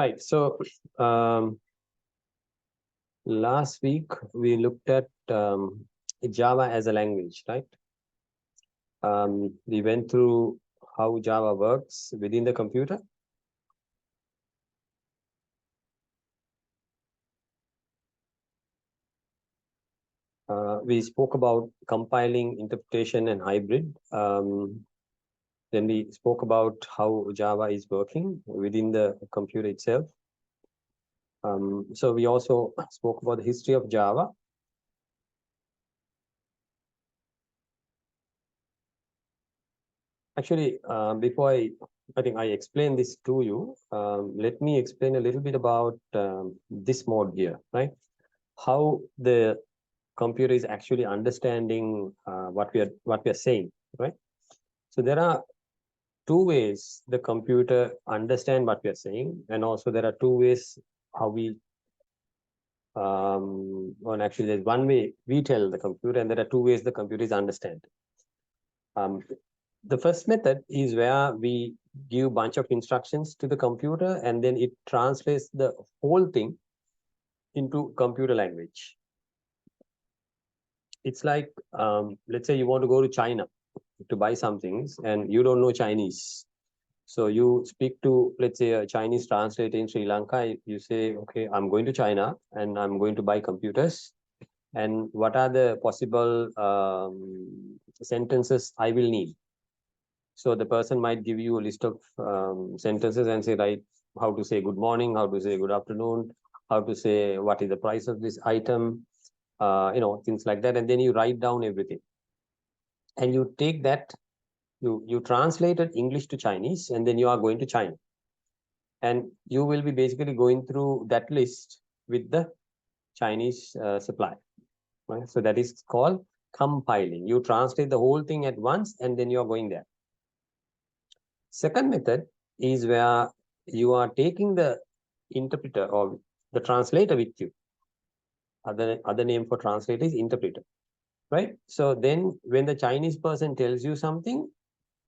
Right. So last week we looked at Java as a language, right? We went through how Java works within the computer. We spoke about compiling, interpretation, and hybrid. Then we spoke about how Java is working within the computer itself. So we also spoke about the history of Java. Actually, before I think I explain this to you, let me explain a little bit about this mode here, right? How the computer is actually understanding what we are saying, right? So there are two ways the computer understand what we are saying, and also there are two ways how we well, actually there's one way we tell the computer, and there are two ways the computer is understand. The first method is where we give a bunch of instructions to the computer, and then it translates the whole thing into computer language. It's like, let's say you want to go to China to buy some things, and you don't know Chinese. So you speak to, let's say, a Chinese translator in Sri Lanka. You say, okay, I'm going to China and I'm going to buy computers. And what are the possible sentences I will need? So the person might give you a list of sentences and say, right, how to say good morning, how to say good afternoon, how to say what is the price of this item, things like that. And then you write down everything. And you take that, you translated English to Chinese, and then you are going to China. And you will be basically going through that list with the Chinese supply. Right? So that is called compiling. You translate the whole thing at once, and then you are going there. Second method is where you are taking the interpreter or the translator with you. Other name for translator is interpreter, right? So then when the Chinese person tells you something,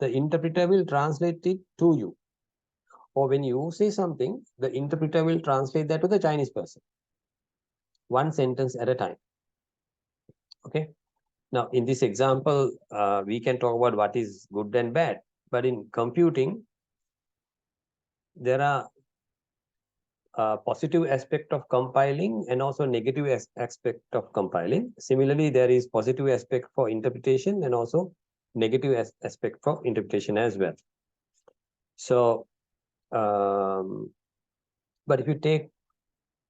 the interpreter will translate it to you. Or when you say something, the interpreter will translate that to the Chinese person. One sentence at a time. Okay. Now, in this example, we can talk about what is good and bad. But in computing, there are positive aspect of compiling and also negative aspect of compiling. Similarly, there is positive aspect for interpretation and also negative aspect for interpretation as well. So, but if you take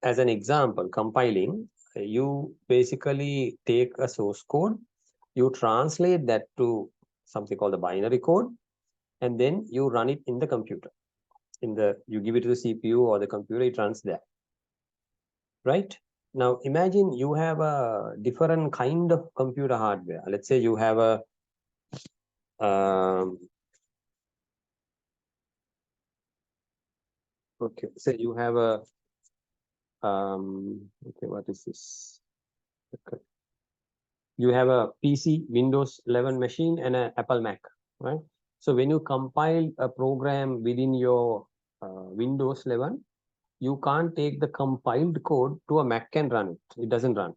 as an example, compiling, you basically take a source code, you translate that to something called the binary code, and then you run it in the computer. You give it to the CPU or the computer, it runs there. Right? Now, imagine you have a different kind of computer hardware. Let's say you have a okay, say you have a okay, what is this? Okay. You have a PC, Windows 11 machine, and an Apple Mac, right? So when you compile a program within your Windows 11, you can't take the compiled code to a Mac and run it. It doesn't run.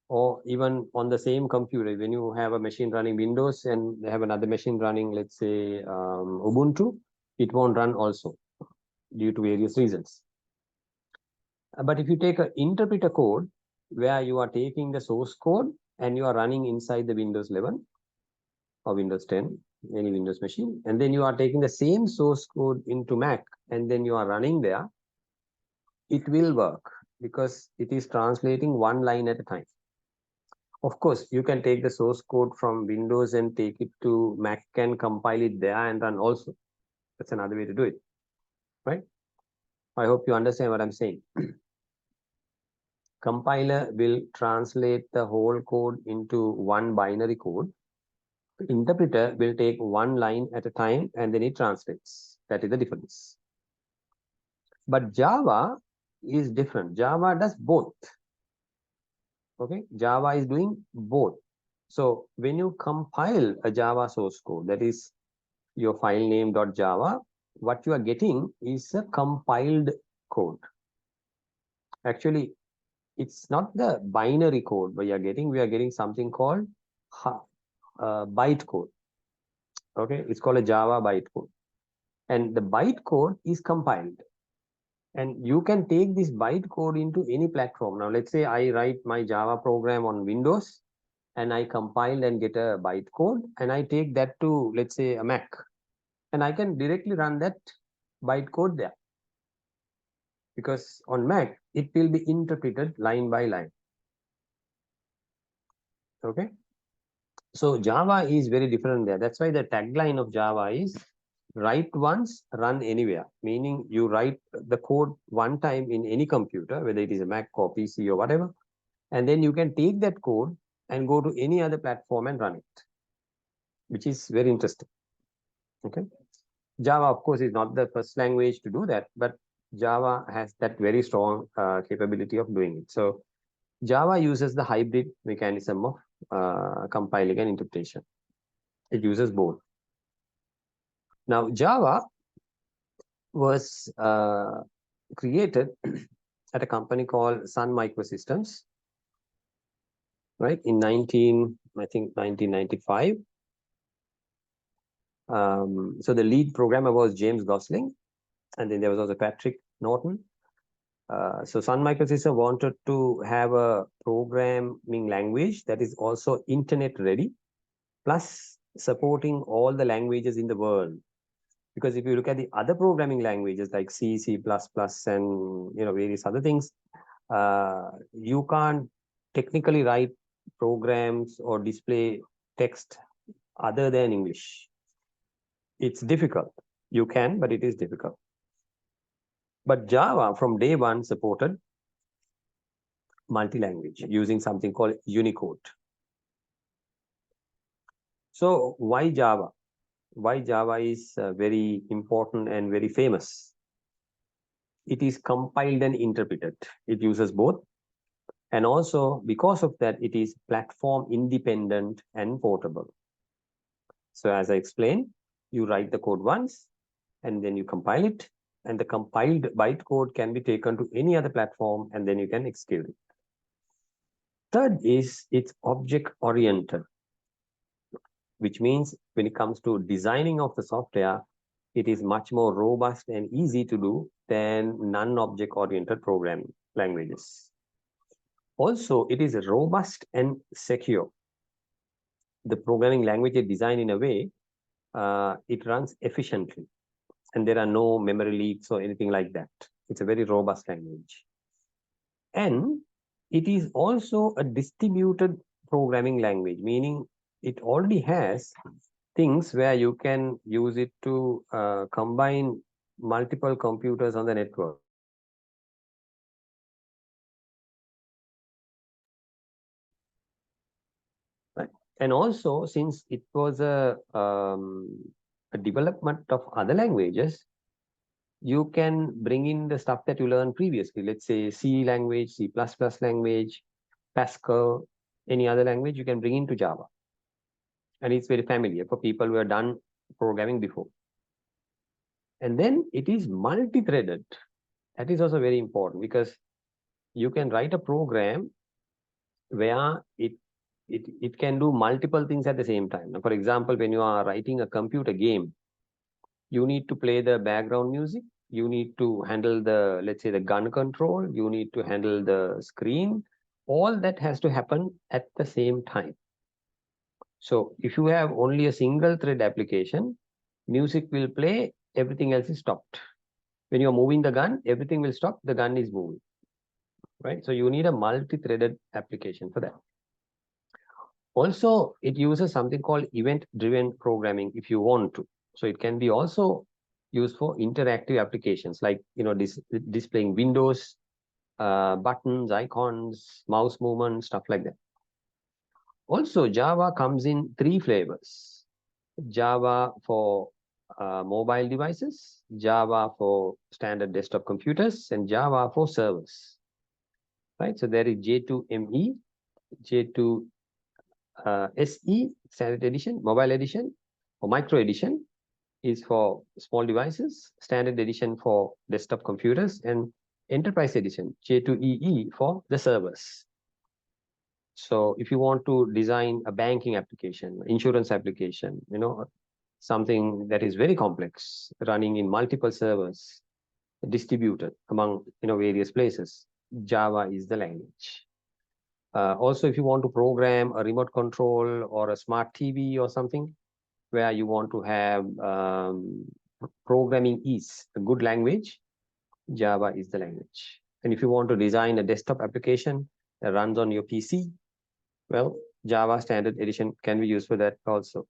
Or even on the same computer, when you have a machine running Windows and they have another machine running, let's say, Ubuntu, it won't run also due to various reasons. But if you take an interpreter code where you are taking the source code and you are running inside the Windows 11 or Windows 10, any Windows machine, and then you are taking the same source code into Mac and then you are running there, it will work because it is translating one line at a time. Of course, you can take the source code from Windows and take it to Mac and compile it there and run also. That's another way to do it, right? I hope you understand what I'm saying. Compiler will translate the whole code into one binary code. The interpreter will take one line at a time and then it translates. That is the difference. But Java is different. Java does both. Okay, Java is doing both. So when you compile a Java source code, that is your file name .java, what you are getting is a compiled code. Actually, it's not the binary code we are getting something called byte code. Okay, it's called a Java byte code. And the byte code is compiled. And you can take this byte code into any platform. Now, let's say I write my Java program on Windows and I compile and get a byte code and I take that to, let's say, a Mac. And I can directly run that byte code there. Because on Mac, it will be interpreted line by line. Okay. So Java is very different there. That's why the tagline of Java is write once, run anywhere. Meaning you write the code one time in any computer, whether it is a Mac or PC or whatever. And then you can take that code and go to any other platform and run it, which is very interesting. Okay. Java, of course, is not the first language to do that, but Java has that very strong capability of doing it. So Java uses the hybrid mechanism of compiling and interpretation. It uses both. Now, Java was created at a company called Sun Microsystems, right, in 1995. So the lead programmer was James Gosling, and then there was also Patrick Norton. So Sun Microsystems wanted to have a programming language that is also internet ready, plus supporting all the languages in the world. Because if you look at the other programming languages like C, C++, and various other things, you can't technically write programs or display text other than English. It's difficult. You can, but it is difficult. But Java from day one supported multi-language using something called Unicode. So why Java? Why Java is very important and very famous? It is compiled and interpreted. It uses both. And also, because of that, it is platform independent and portable. So as I explained, you write the code once, and then you compile it, and the compiled bytecode can be taken to any other platform, and then you can execute it. Third is it's object-oriented, which means when it comes to designing of the software, it is much more robust and easy to do than non-object-oriented programming languages. Also, it is robust and secure. The programming language is designed in a way it runs efficiently, and there are no memory leaks or anything like that. It's a very robust language. And it is also a distributed programming language, meaning it already has things where you can use it to combine multiple computers on the network. Right? And also, since it was a development of other languages, you can bring in the stuff that you learned previously. Let's say C language, C++ language, Pascal, any other language you can bring into Java. And it's very familiar for people who have done programming before. And then it is multi-threaded. That is also very important because you can write a program where it can do multiple things at the same time. Now, for example, when you are writing a computer game, you need to play the background music. You need to handle the, let's say, the gun control. You need to handle the screen. All that has to happen at the same time. So if you have only a single thread application, music will play, everything else is stopped. When you're moving the gun, everything will stop, the gun is moving. Right? So you need a multi-threaded application for that. Also, it uses something called event-driven programming if you want to. So it can be also used for interactive applications like displaying windows, buttons, icons, mouse movement, stuff like that. Also, Java comes in 3 flavors. Java for mobile devices, Java for standard desktop computers, and Java for servers. Right? So there is J2ME, J2 SE, standard edition, mobile edition, or micro edition, is for small devices, standard edition for desktop computers, and enterprise edition, J2EE, for the servers. So if you want to design a banking application, insurance application, something that is very complex, running in multiple servers, distributed among various places, Java is the language. Also, if you want to program a remote control or a smart TV or something, where you want to have programming is a good language, Java is the language. And if you want to design a desktop application that runs on your PC, well, Java Standard Edition can be used for that also.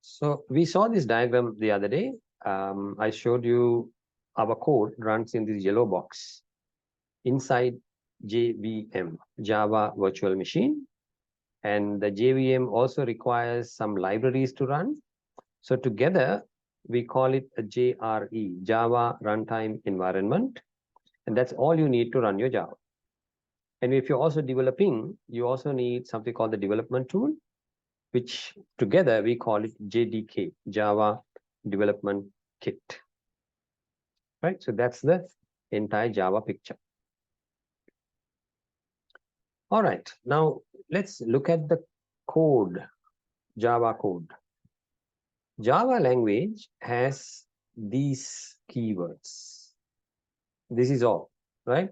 So we saw this diagram the other day. I showed you our code runs in this yellow box inside JVM, Java Virtual Machine. And the JVM also requires some libraries to run. So together, we call it a JRE, Java Runtime Environment. And that's all you need to run your Java. And if you're also developing, you also need something called the development tool, which together we call it JDK, Java Development Kit. Right? So that's the entire Java picture. All right, now let's look at the code, Java code. Java language has these keywords. This is all, right?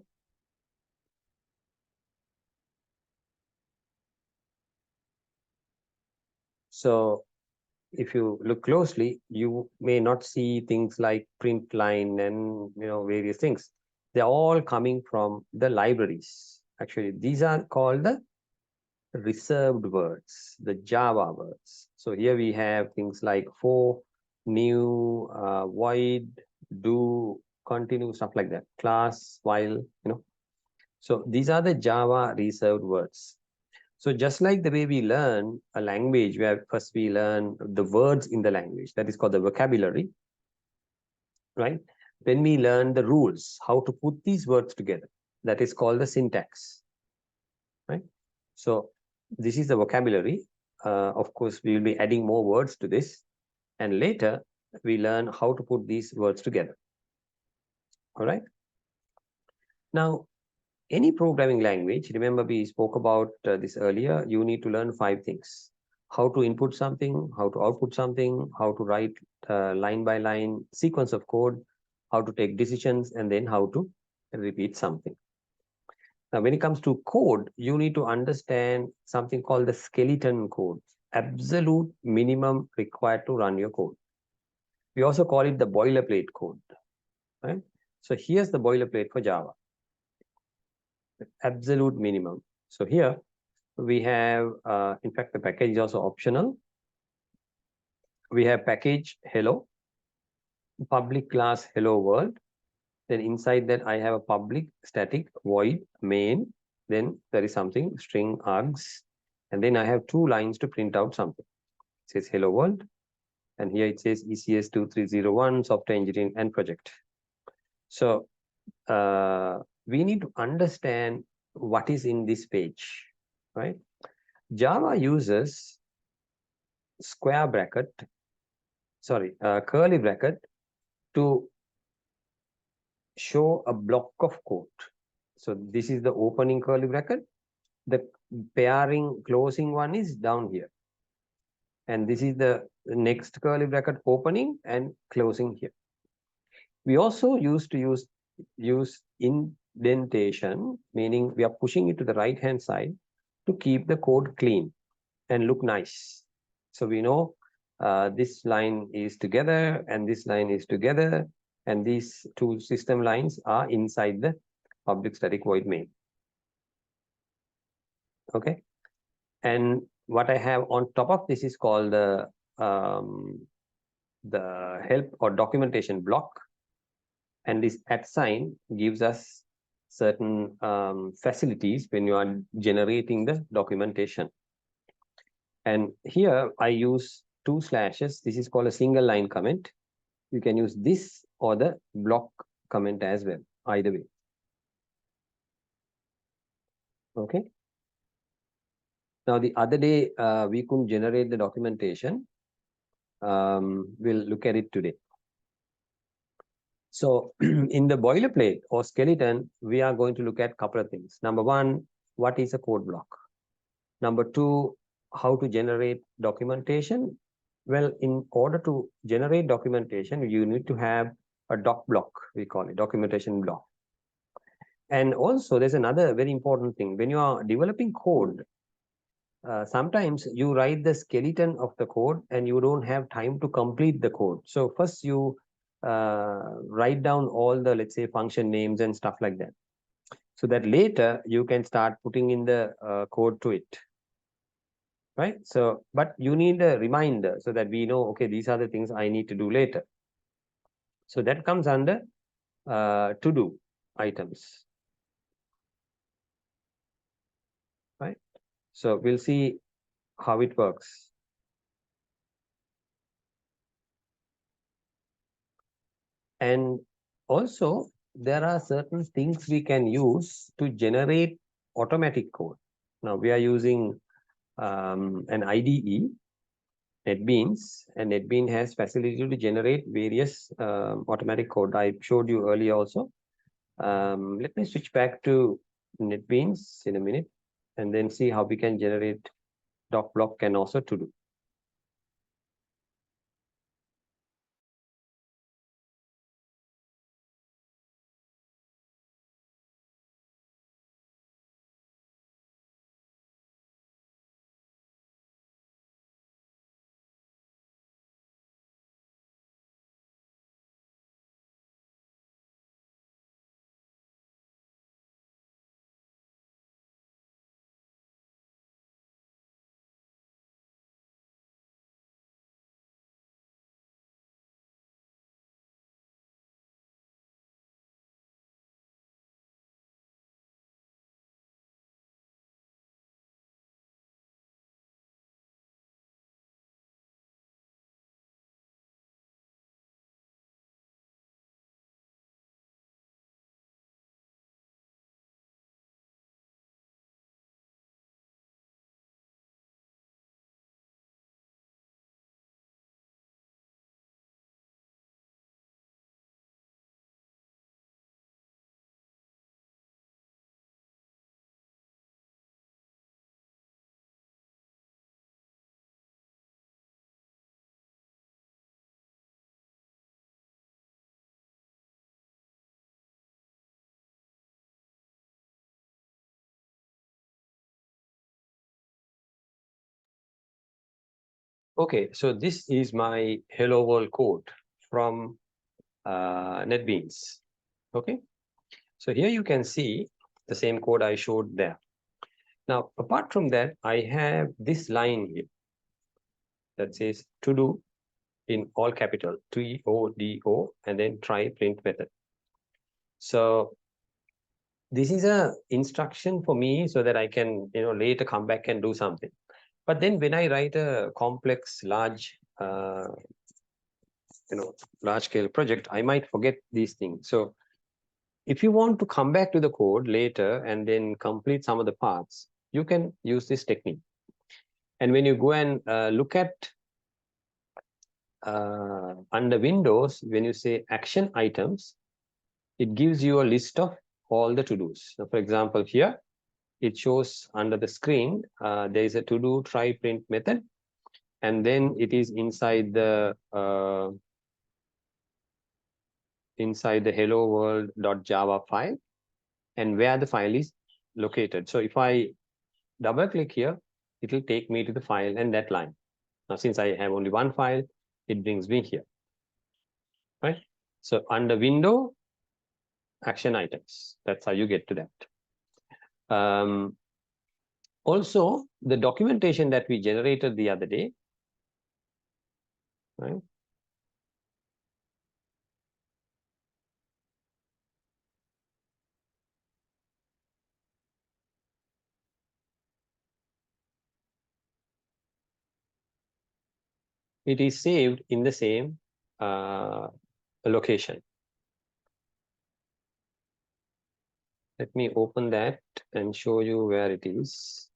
So if you look closely, you may not see things like print line and various things. They're all coming from the libraries. Actually, these are called the reserved words, the Java words. So here we have things like for, new, void, do, continue, stuff like that, class, while, So these are the Java reserved words. So just like the way we learn a language, where first we learn the words in the language, that is called the vocabulary, right? Then we learn the rules, how to put these words together. That is called the syntax, right? So this is the vocabulary. Of course, we will be adding more words to this. And later, we learn how to put these words together. All right. Now, any programming language, remember we spoke about this earlier, you need to learn 5 things. How to input something, how to output something, how to write line by line sequence of code, how to take decisions, and then how to repeat something. Now, when it comes to code, you need to understand something called the skeleton code, absolute minimum required to run your code. We also call it the boilerplate code, right? So here's the boilerplate for Java, absolute minimum. So here we have, in fact, the package is also optional. We have package hello, public class hello world. Then inside that I have a public static void main. Then there is something string args. And then I have 2 lines to print out something. It says hello world. And here it says ECS2301 software engineering and project. So we need to understand what is in this page, right? Java uses square bracket, curly bracket to show a block of code. So this is the opening curly bracket. The pairing closing one is down here. And this is the next curly bracket opening and closing here. We also used to use indentation, meaning we are pushing it to the right hand side to keep the code clean and look nice. So we know this line is together and this line is together, and these 2 system lines are inside the public static void main. Okay, and what I have on top of this is called the help or documentation block, and this @ sign gives us certain facilities when you are generating the documentation. And here I use 2 slashes. This is called a single line comment. You can use this or the block comment as well, either way. Okay. Now, the other day, we couldn't generate the documentation. We'll look at it today. So in the boilerplate or skeleton, we are going to look at a couple of things. Number one, what is a code block? Number two, how to generate documentation. Well, in order to generate documentation, you need to have a doc block, we call it documentation block. And also there's another very important thing. When you are developing code, sometimes you write the skeleton of the code and you don't have time to complete the code. So first you write down all the, let's say, function names and stuff like that, so that later you can start putting in the code to it. Right? So, but you need a reminder so that we know, okay, these are the things I need to do later. So that comes under to-do items. Right? So we'll see how it works. And also, there are certain things we can use to generate automatic code. Now, we are using an IDE, NetBeans, and NetBeans has facility to generate various automatic code. I showed you earlier also. Let me switch back to NetBeans in a minute and then see how we can generate doc block and also to do. Okay, so this is my hello world code from NetBeans. Okay, so here you can see the same code I showed there. Now, apart from that, I have this line here that says to do in all capital, TODO, and then try print method. So this is a instruction for me so that I can, later come back and do something. But then when I write a complex, large, large scale project, I might forget these things. So if you want to come back to the code later and then complete some of the parts, you can use this technique. And when you go and look at under Windows, when you say action items, it gives you a list of all the to-dos. So for example, here, it shows under the screen, there is a to-do try print method, and then it is inside the hello world.java file, and where the file is located. So if I double click here, it will take me to the file and that line. Now, since I have only one file, it brings me here, right? So under window, action items, that's how you get to that. Also, the documentation that we generated the other day, right? it is saved in the same location. Let me open that and show you where it is.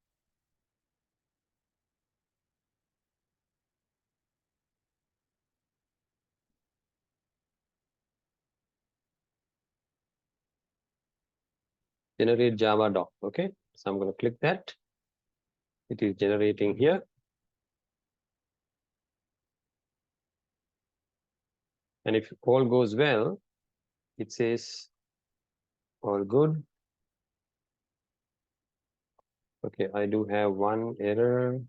Generate Java doc. Okay, so I'm going to click that. It is generating here. And if all goes well, it says all good. Okay, I do have one error.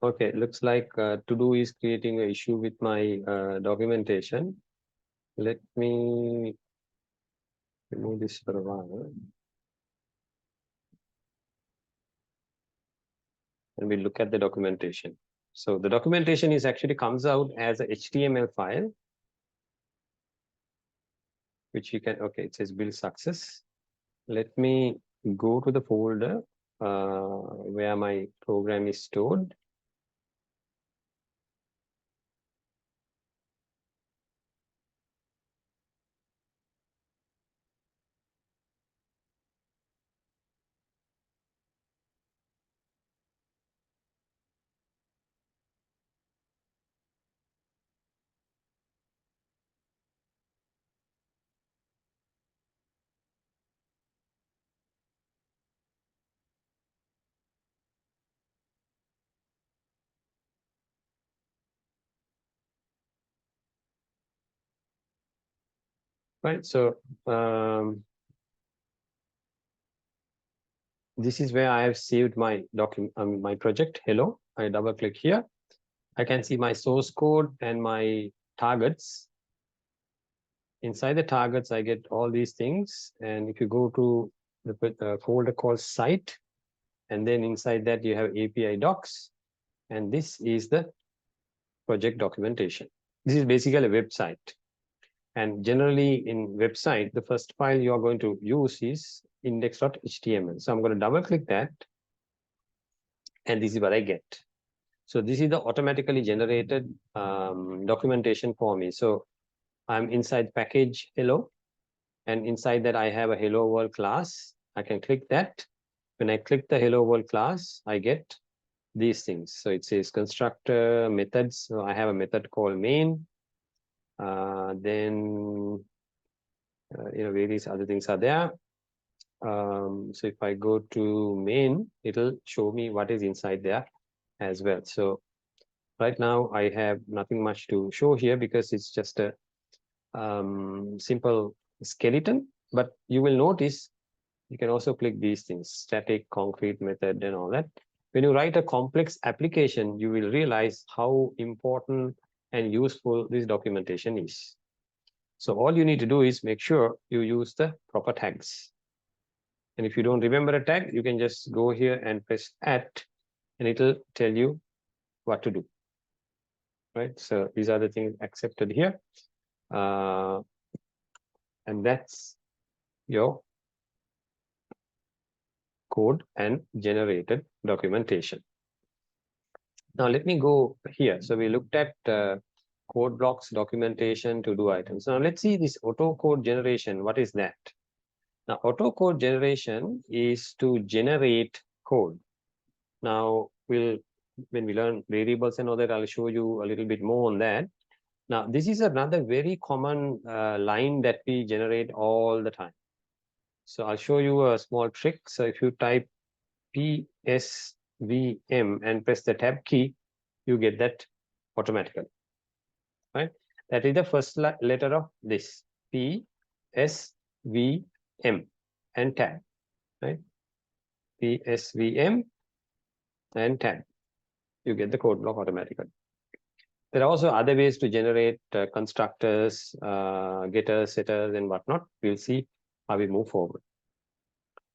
Okay, looks like to-do is creating an issue with my documentation. Let me remove this for a while. And we look at the documentation. So the documentation is actually comes out as a HTML file, which you can, okay, it says build success. Let me go to the folder where my program is stored. Right, so this is where I have saved my document, my project. Hello, I double click here. I can see my source code and my targets. Inside the targets, I get all these things. And if you go to the folder called site, and then inside that you have API docs, and this is the project documentation. This is basically a website. And generally in website, the first file you are going to use is index.html. So I'm going to double click that. And this is what I get. So this is the automatically generated documentation for me. So I'm inside package hello. And inside that I have a hello world class. I can click that. When I click the hello world class, I get these things. So it says constructor methods. So I have a method called main. Then various other things are there. So if I go to main, it'll show me what is inside there as well. So right now I have nothing much to show here because it's just a simple skeleton. But you will notice you can also click these things, static, concrete, method, and all that. When you write a complex application, you will realize how important and useful this documentation is. So all you need to do is make sure you use the proper tags. And if you don't remember a tag, you can just go here and press add, and it'll tell you what to do. Right? So these are the things accepted here. And that's your code and generated documentation. Now let me go here. So we looked at code blocks, documentation, to-do items. Now let's see this auto code generation. What is that? Now auto code generation is to generate code. Now when we learn variables and all that, I'll show you a little bit more on that. Now this is another very common line that we generate all the time. So I'll show you a small trick. So if you type PSVM and press the tab key, you get that automatically, right? That is the first letter of this PSVM and tab, right? PSVM and tab. You get the code block automatically. There are also other ways to generate constructors, getters, setters, and whatnot. We'll see how we move forward.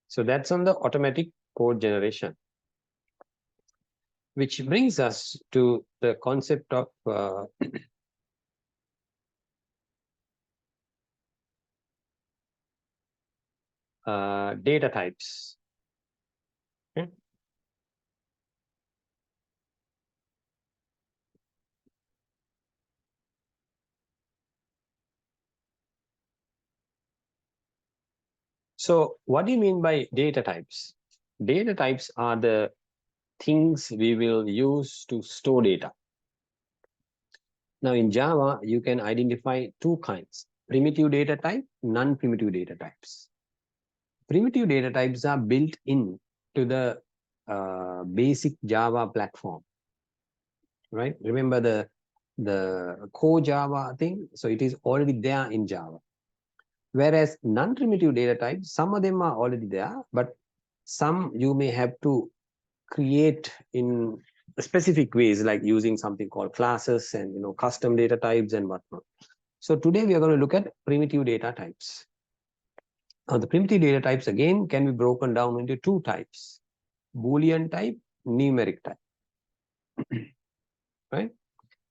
So that's on the automatic code generation, which brings us to the concept of data types. Okay. So what do you mean by data types? Data types are the things we will use to store data. Now in Java, you can identify two kinds: primitive data type, non-primitive data types. Primitive data types are built in to the basic Java platform, right? Remember the core Java thing? So it is already there in Java. Whereas non-primitive data types, some of them are already there, but some you may have to create in specific ways, like using something called classes and custom data types and whatnot. So today we are going to look at primitive data types. Now the primitive data types again can be broken down into two types: Boolean type, numeric type. Right?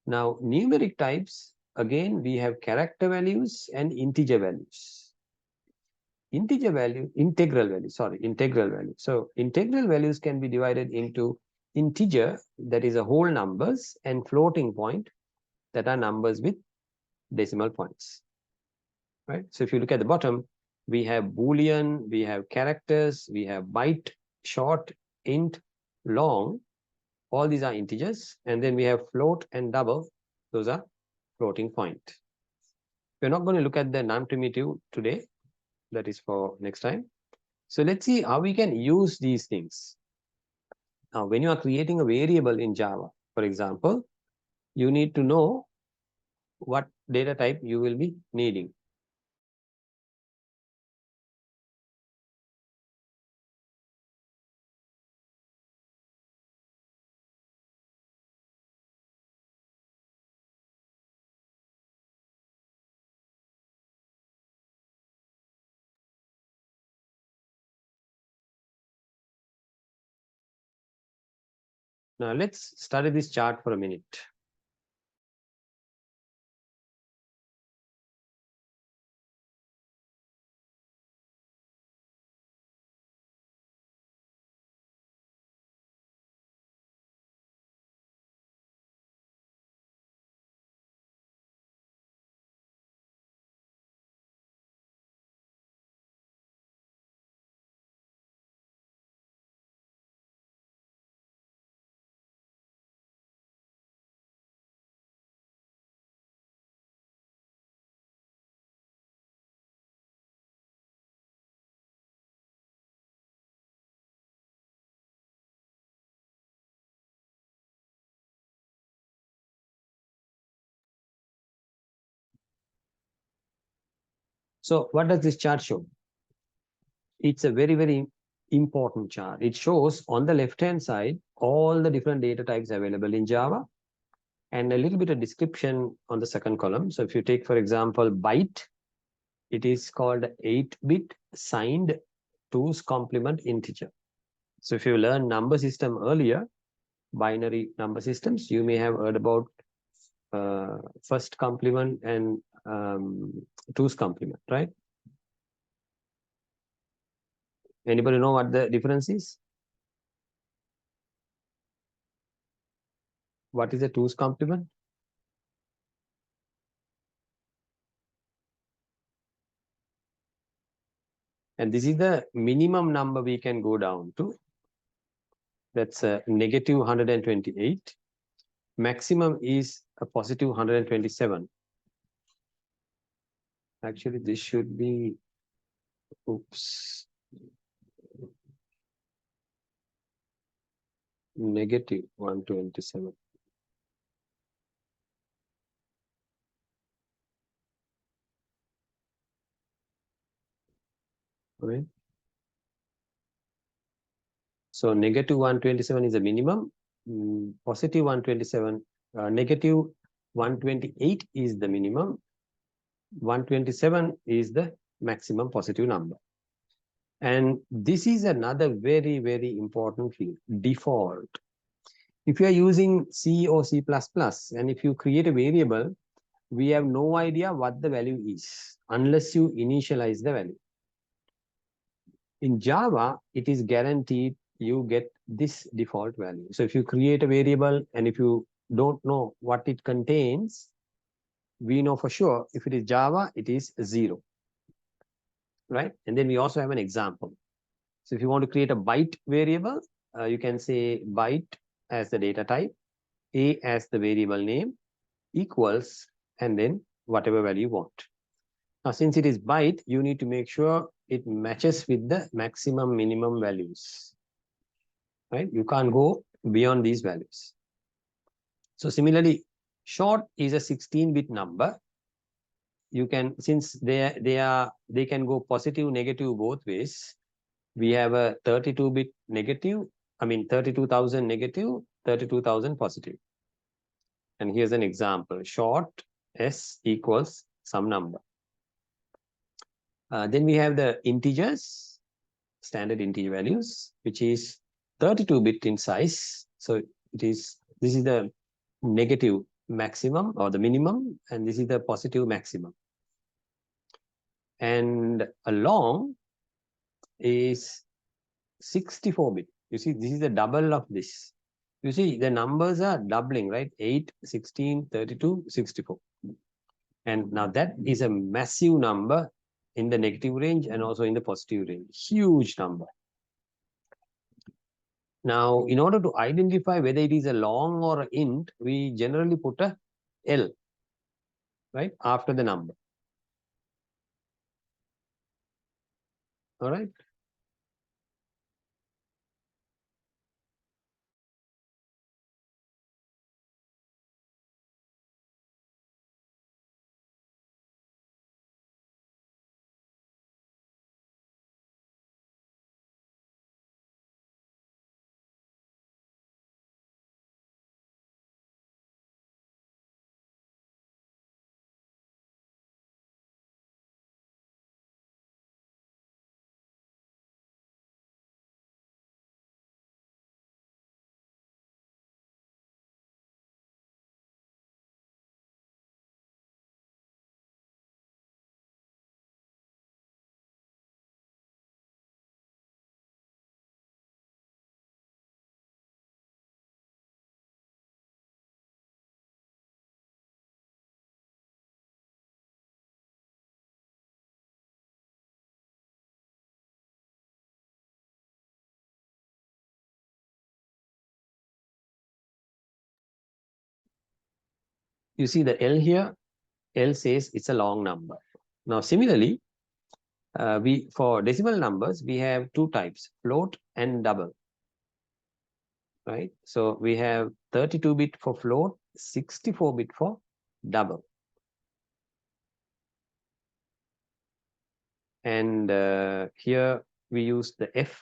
Now numeric types, again we have character values and integer values. Integral value. So integral values can be divided into integer, that is a whole numbers, and floating point, that are numbers with decimal points, right? So if you look at the bottom, we have Boolean, we have characters, we have byte, short, int, long. All these are integers. And then we have float and double. Those are floating point. We're not going to look at the non-primitive today. That is for next time. So let's see how we can use these things. Now, when you are creating a variable in Java, for example, you need to know what data type you will be needing. Now, let's study this chart for a minute. So what does this chart show? It's a very, very important chart. It shows on the left-hand side all the different data types available in Java, and a little bit of description on the second column. So if you take, for example, byte, it is called 8-bit signed 2's complement integer. So if you learn number system earlier, binary number systems, you may have heard about first complement and 2's complement, right? Anybody know what the difference is? What is the 2's complement? And this is the minimum number we can go down to. That's a negative 128. Maximum is a positive 127. Actually, this should be Oops. Negative 127. Right. So negative 127 is the minimum. Positive 127, negative 128 is the minimum. 127 is the maximum positive number. And this is another very, very important field, default. If you are using C or C++, and if you create a variable, we have no idea what the value is unless you initialize the value. In Java, it is guaranteed you get this default value. So if you create a variable and if you don't know what it contains, we know for sure if it is Java, it is 0. Right? And then we also have an example. So if you want to create a byte variable, you can say byte as the data type, A as the variable name, equals, and then whatever value you want. Now, since it is byte, you need to make sure it matches with the maximum minimum values. Right? You can't go beyond these values. So similarly, short is a 16-bit number. You can, since they can go positive, negative both ways. We have a 32-bit negative, 32,000 negative, 32,000 positive. And here's an example, short S equals some number. Then we have the integers, standard integer values, which is 32-bit in size. So this is the negative maximum or the minimum, and this is the positive maximum. And a long is 64-bit. You see, this is the double of this. You see, the numbers are doubling, right? 8, 16, 32, 64. And now that is a massive number in the negative range and also in the positive range. Huge number. Now, in order to identify whether it is a long or an int, we generally put a L, right, after the number. All right. You see the L here, L says it's a long number. Now, similarly, for decimal numbers, we have two types, float and double. Right? So we have 32-bit for float, 64-bit for double. And here we use the F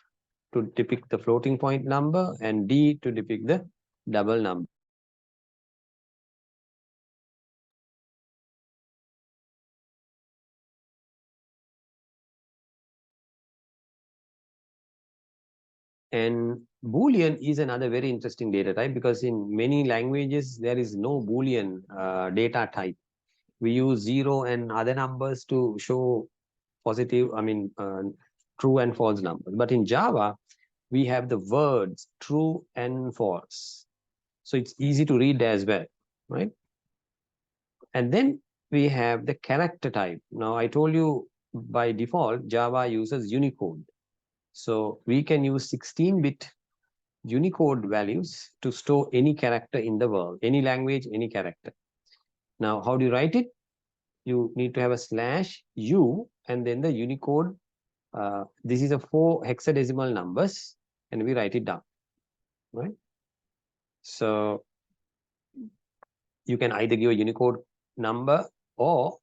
to depict the floating point number and D to depict the double number. And Boolean is another very interesting data type because in many languages, there is no Boolean data type. We use 0 and other numbers to show positive, true and false numbers. But in Java, we have the words true and false. So it's easy to read as well, right? And then we have the character type. Now, I told you by default, Java uses Unicode. So we can use 16-bit Unicode values to store any character in the world, any language, any character. Now, how do you write it? You need to have a /u and then the Unicode this is a 4 hexadecimal numbers, and we write it down, right? So you can either give a Unicode number, or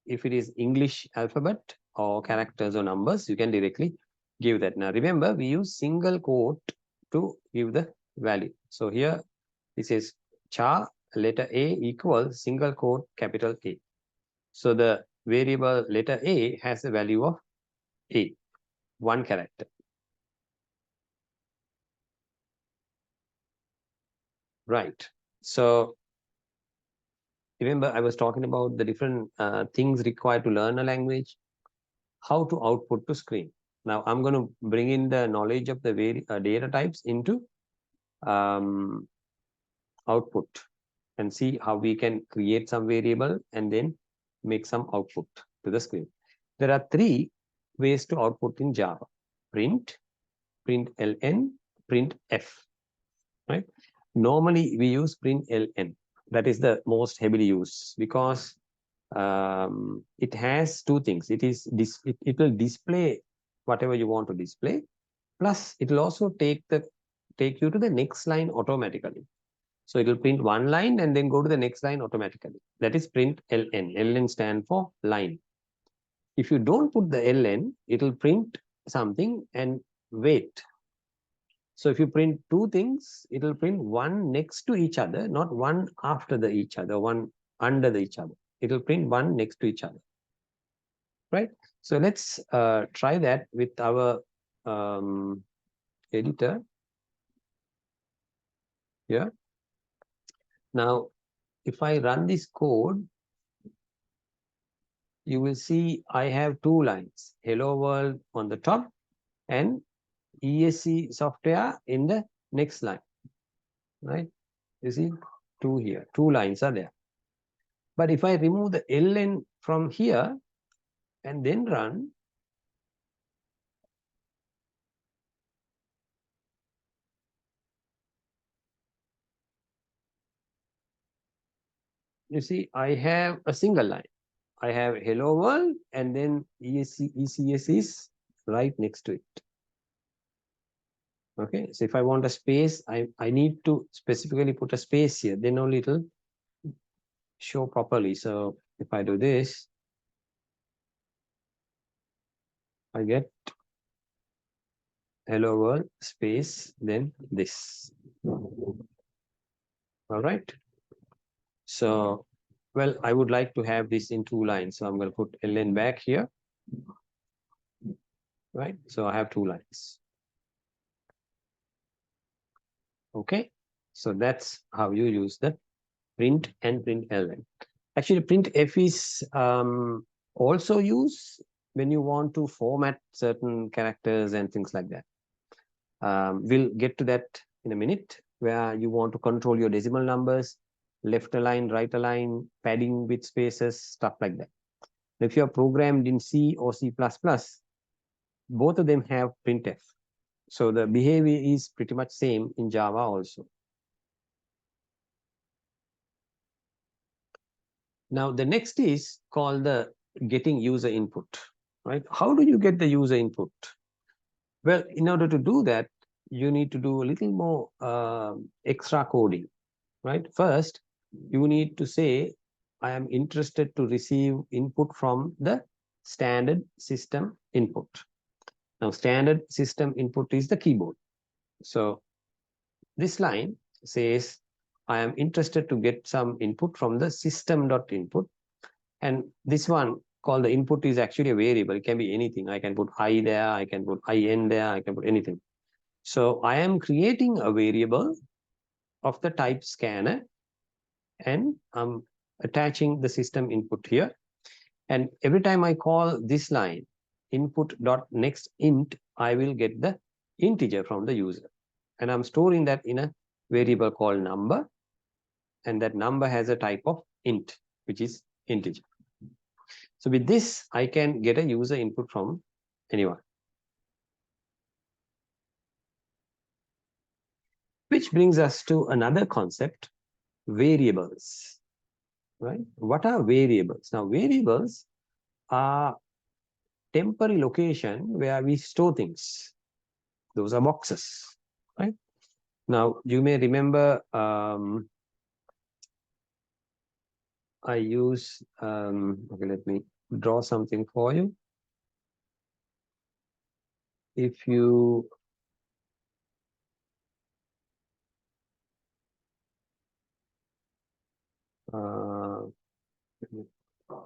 if it is English alphabet or characters or numbers, you can directly give that. Now remember, we use single quote to give the value. So here this is char letter A equals single quote capital A. So the variable letter A has a value of A, 1 character. Right. So remember, I was talking about the different things required to learn a language, how to output to screen. Now I'm going to bring in the knowledge of the data types into output and see how we can create some variable and then make some output to the screen. There are 3 ways to output in Java: print, println, printf, right? Normally we use println. That is the most heavily used because it has 2 things. It will display whatever you want to display, plus it will also take you to the next line automatically. So it will print 1 line and then go to the next line automatically. That is println. Ln stand for line. If you don't put the ln, it will print something and wait. So if you print 2 things, it will print one next to each other, not one after each other, one under each other. It will print one next to each other, right? So let's try that with our editor here. Now, if I run this code, you will see I have 2 lines: hello world on the top and ESC software in the next line, right? You see 2 here, 2 lines are there. But if I remove the ln from here and then run, you see I have a single line. I have hello world and then ECS is right next to it. Okay, so if I want a space, I need to specifically put a space here, then only it will show properly. So if I do this, I get hello world space, then this. All right. So, well, I would like to have this in 2 lines. So I'm going to put ln back here. Right. So I have 2 lines. Okay. So that's how you use the print and println. Actually, printf is also used when you want to format certain characters and things like that. We'll get to that in a minute, where you want to control your decimal numbers, left align, right align, padding with spaces, stuff like that. If you are programmed in C or C++, both of them have printf. So the behavior is pretty much same in Java also. Now the next is called the getting user input, right? How do you get the user input? Well, in order to do that, you need to do a little more extra coding, right? First, you need to say, I am interested to receive input from the standard system input. Now, standard system input is the keyboard. So this line says, I am interested to get some input from the system.input. And this one called the input is actually a variable. It can be anything. I can put I there, I can put in there, I can put anything. So I am creating a variable of the type scanner, and I'm attaching the system input here. And every time I call this line, input.nextInt, I will get the integer from the user. And I'm storing that in a variable called number. And that number has a type of int, which is integer. So with this, I can get a user input from anyone. Which brings us to another concept, variables, right? What are variables? Now, variables are temporary location where we store things. Those are boxes, right? Now, you may remember I use, okay, let me draw something for you. If you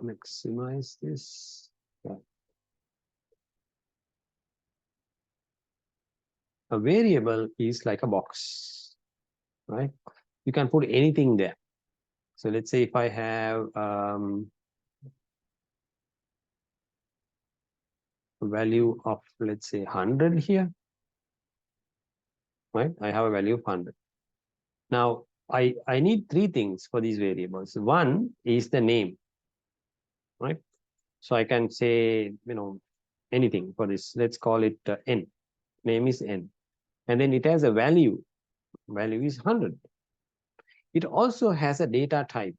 maximize this. Yeah. A variable is like a box, right? You can put anything there. So let's say if I have a value of, let's say, 100 here, right? I have a value of 100. Now, I need three things for these variables. One is the name, right? So I can say, anything for this. Let's call it n. Name is n. And then it has a value. Value is 100. It also has a data type.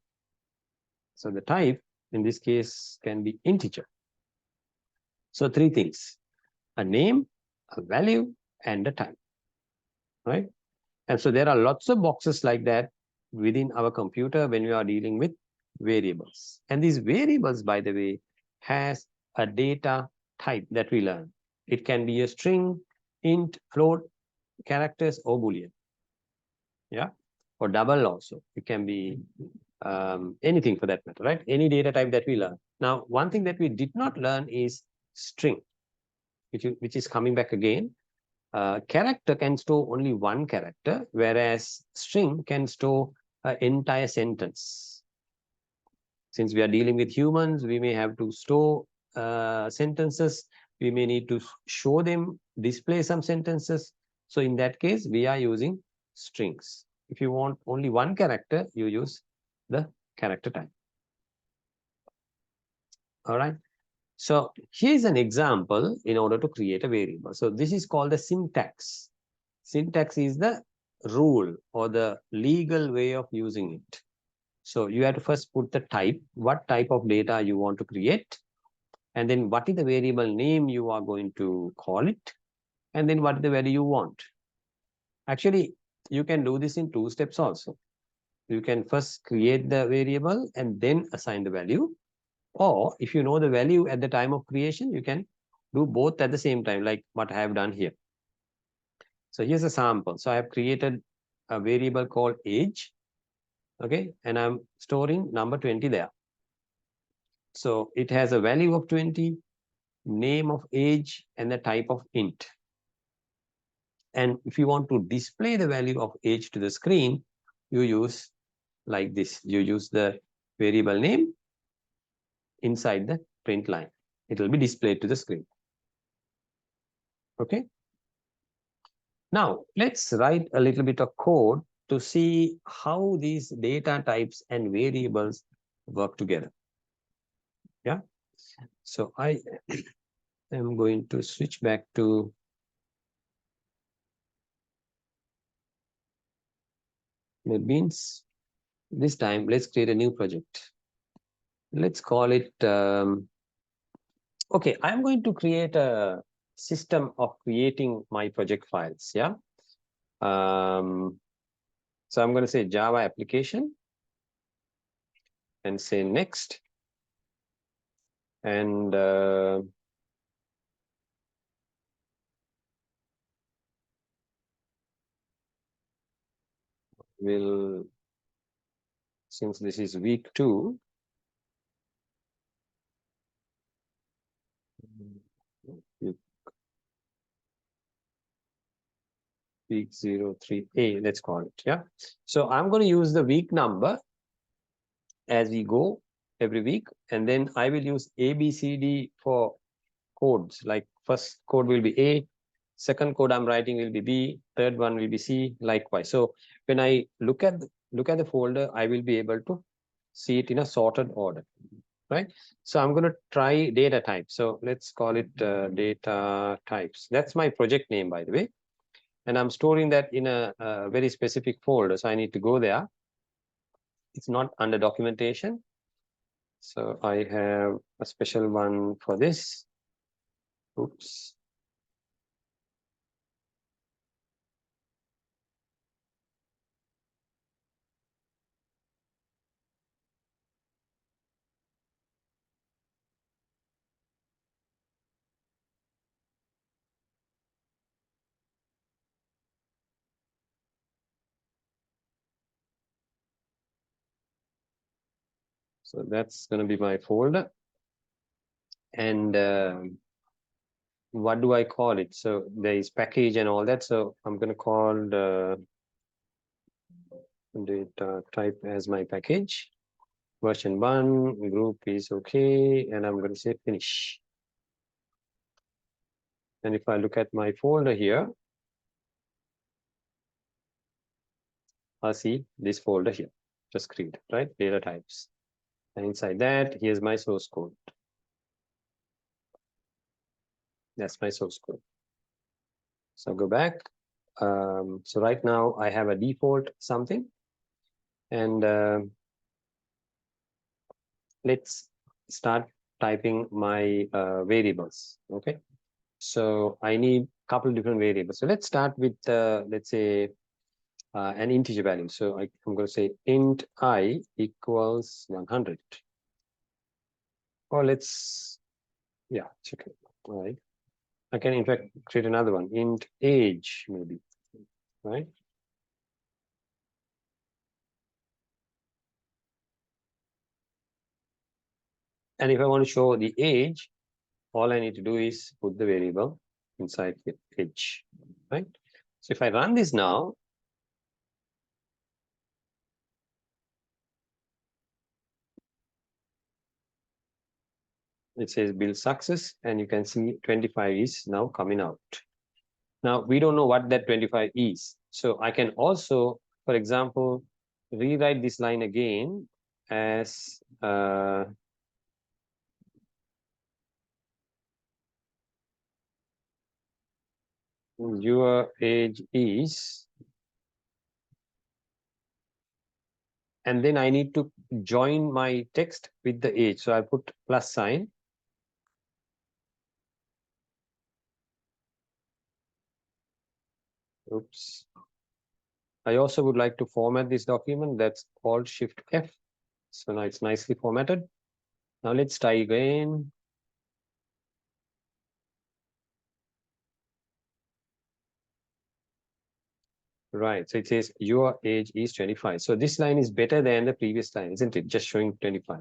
So the type, in this case, can be integer. So three things: a name, a value, and a type, right? And so there are lots of boxes like that within our computer when we are dealing with variables. And these variables, by the way, has a data type that we learn. It can be a string, int, float, characters, or Boolean. Yeah, or double also. It can be anything for that matter, right? Any data type that we learn. Now, one thing that we did not learn is string, which is coming back again. Character can store only one character, whereas string can store an entire sentence. Since we are dealing with humans, we may have to store sentences. We may need to show them, display some sentences. So in that case, we are using strings. If you want only one character, you use the character type. All right. So here's an example in order to create a variable. So this is called the syntax. Syntax is the rule or the legal way of using it. So you have to first put the type, what type of data you want to create, and then what is the variable name you are going to call it, and then what is the value you want. Actually, you can do this in 2 steps also. You can first create the variable and then assign the value. Or if you know the value at the time of creation, you can do both at the same time, like what I have done here. So here's a sample. So I have created a variable called age. Okay, and I'm storing number 20 there. So it has a value of 20, name of age, and the type of int. And if you want to display the value of age to the screen, you use like this. You use the variable name inside the print line. It will be displayed to the screen. Okay. Now, let's write a little bit of code to see how these data types and variables work together. Yeah. So I am going to switch back to NetBeans. This time, let's create a new project. Let's call it, okay, I'm going to create a system of creating my project files. Yeah. So I'm going to say Java application and say next. And we'll, since this is week 2, week 03A, let's call it. Yeah. So I'm going to use the week number as we go every week. And then I will use A, B, C, D for codes. Like first code will be A, second code I'm writing will be B, third one will be C, likewise. So when I look at the folder, I will be able to see it in a sorted order, right? So I'm going to try data type. So let's call it data types. That's my project name, by the way. And I'm storing that in a very specific folder. So I need to go there. It's not under documentation. So I have a special one for this. Oops. So that's going to be my folder. And what do I call it? So there is package and all that. So I'm going to call the data type as my package. Version 1, group is okay. And I'm going to say finish. And if I look at my folder here, I'll see this folder here, just created, right? Data types. And inside that, here's my source code. That's my source code. So go back. So right now I have a default something. And let's start typing my variables. Okay. So I need a couple different variables. So let's start with, let's say, an integer value. So I'm going to say int I equals 100. Or yeah, it's okay. All right. I can in fact create another one, int age maybe, right? And if I want to show the age, all I need to do is put the variable inside the age, right? So if I run this now, it says build success, and you can see 25 is now coming out. Now we don't know what that 25 is. So I can also, for example, rewrite this line again as your age is, and then I need to join my text with the age. So I put plus sign. Oops. I also would like to format this document. That's Alt Shift F. So now it's nicely formatted. Now let's try again. Right. So it says your age is 25. So this line is better than the previous line, isn't it? Just showing 25.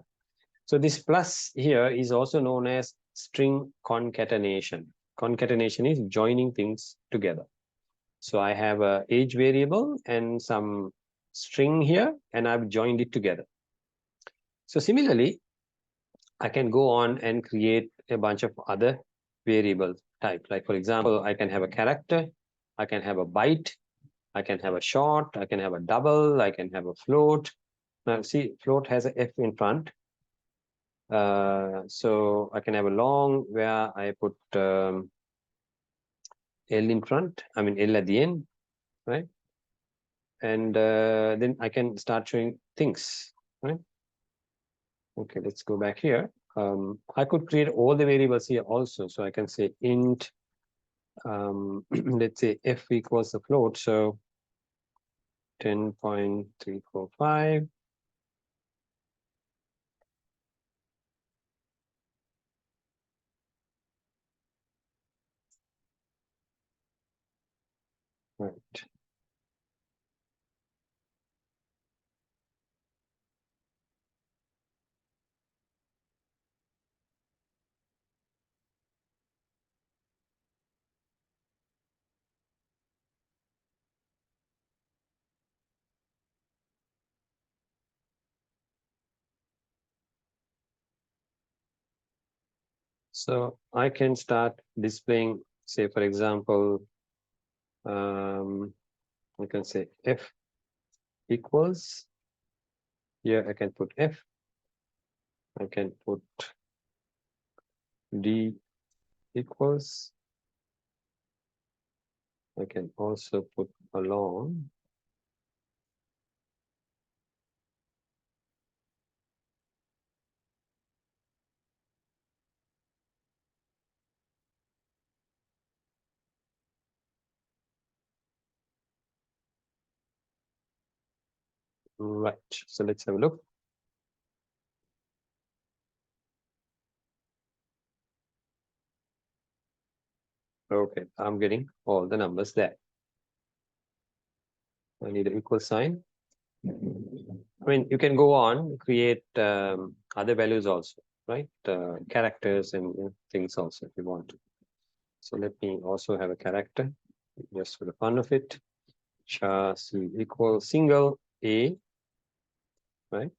So this plus here is also known as string concatenation. Concatenation is joining things together. So I have a age variable and some string here, and I've joined it together. So similarly, I can go on and create a bunch of other variable type. Like for example, I can have a character, I can have a byte, I can have a short, I can have a double, I can have a float. Now see, float has a F in front. So I can have a long where I put L in front, I mean L at the end, right? And then I can start showing things, right? Okay, let's go back here. I could create all the variables here also. So I can say int, let's say f equals the float. So 10.345. Right. So I can start displaying, say, for example, I can say f equals, here I can put f, I can put d equals, I can also put along, Right. So let's have a look. Okay, I'm getting all the numbers there. I need an equal sign. I mean, you can go on, create other values also, right? Characters and things also if you want to. So let me also have a character, just for the fun of it. C equal single A, right?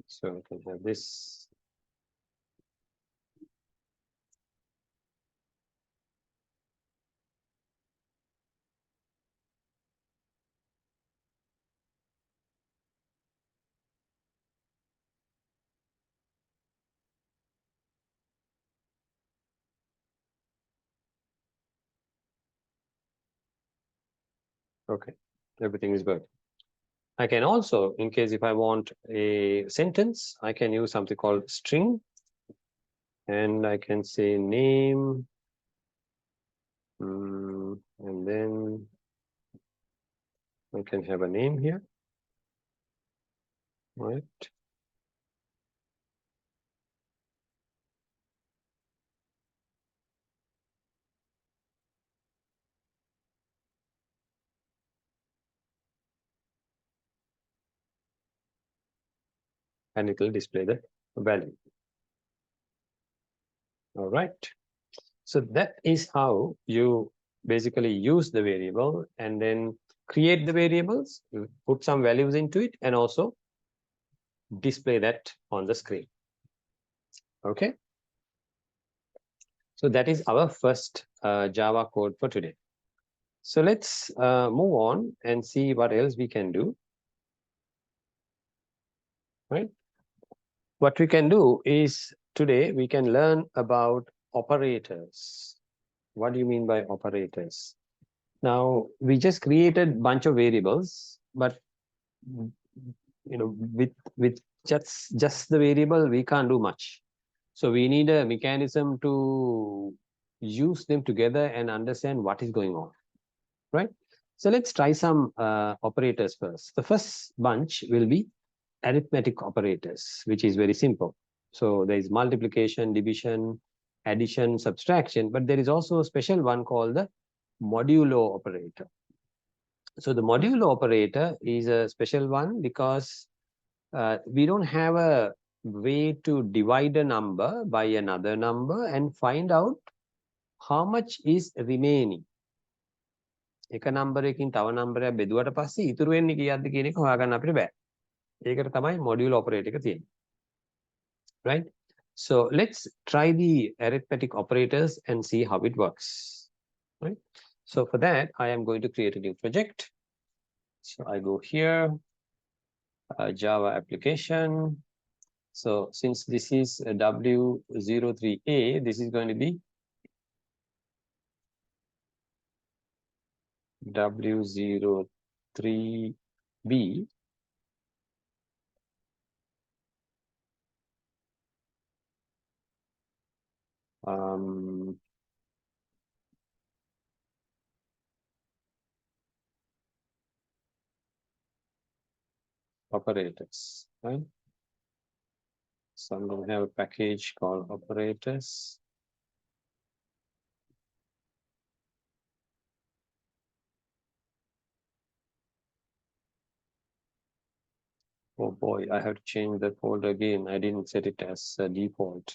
So I can have this. Okay, everything is good. I can also, in case if I want a sentence, I can use something called string, and I can say name, and then I can have a name here, right? And it will display the value. All right. So that is how you basically use the variable and then create the variables, put some values into it, and also display that on the screen. Okay. So that is our first Java code for today. So let's move on and see what else we can do. Right. What we can do is today we can learn about operators. What do you mean by operators? Now we just created a bunch of variables, but with just the variable we can't do much. So we need a mechanism to use them together and understand what is going on, right? So let's try some operators first. The first bunch will be arithmetic operators, which is very simple. So there is multiplication, division, addition, subtraction, but there is also a special one called the modulo operator. So the modulo operator is a special one because we don't have a way to divide a number by another number and find out how much is remaining. එක නම්බරයකින් තව නම්බරයක් බෙදුවට පස්සේ ඉතුරු වෙන්නේ කීයක්ද කියන එක හොයාගන්න අපිට බෑ. ඒකට තමයි මොඩියුල් ඔපරේටර් එක තියෙන්නේ. Right? So let's try the arithmetic operators and see how it works. Right? So for that, I am going to create a new project. So I go here, Java application. So since this is a W03A, this is going to be W03B. Operators, right? So I'm going to have a package called operators. Oh boy, I have to change the folder again. I didn't set it as a default.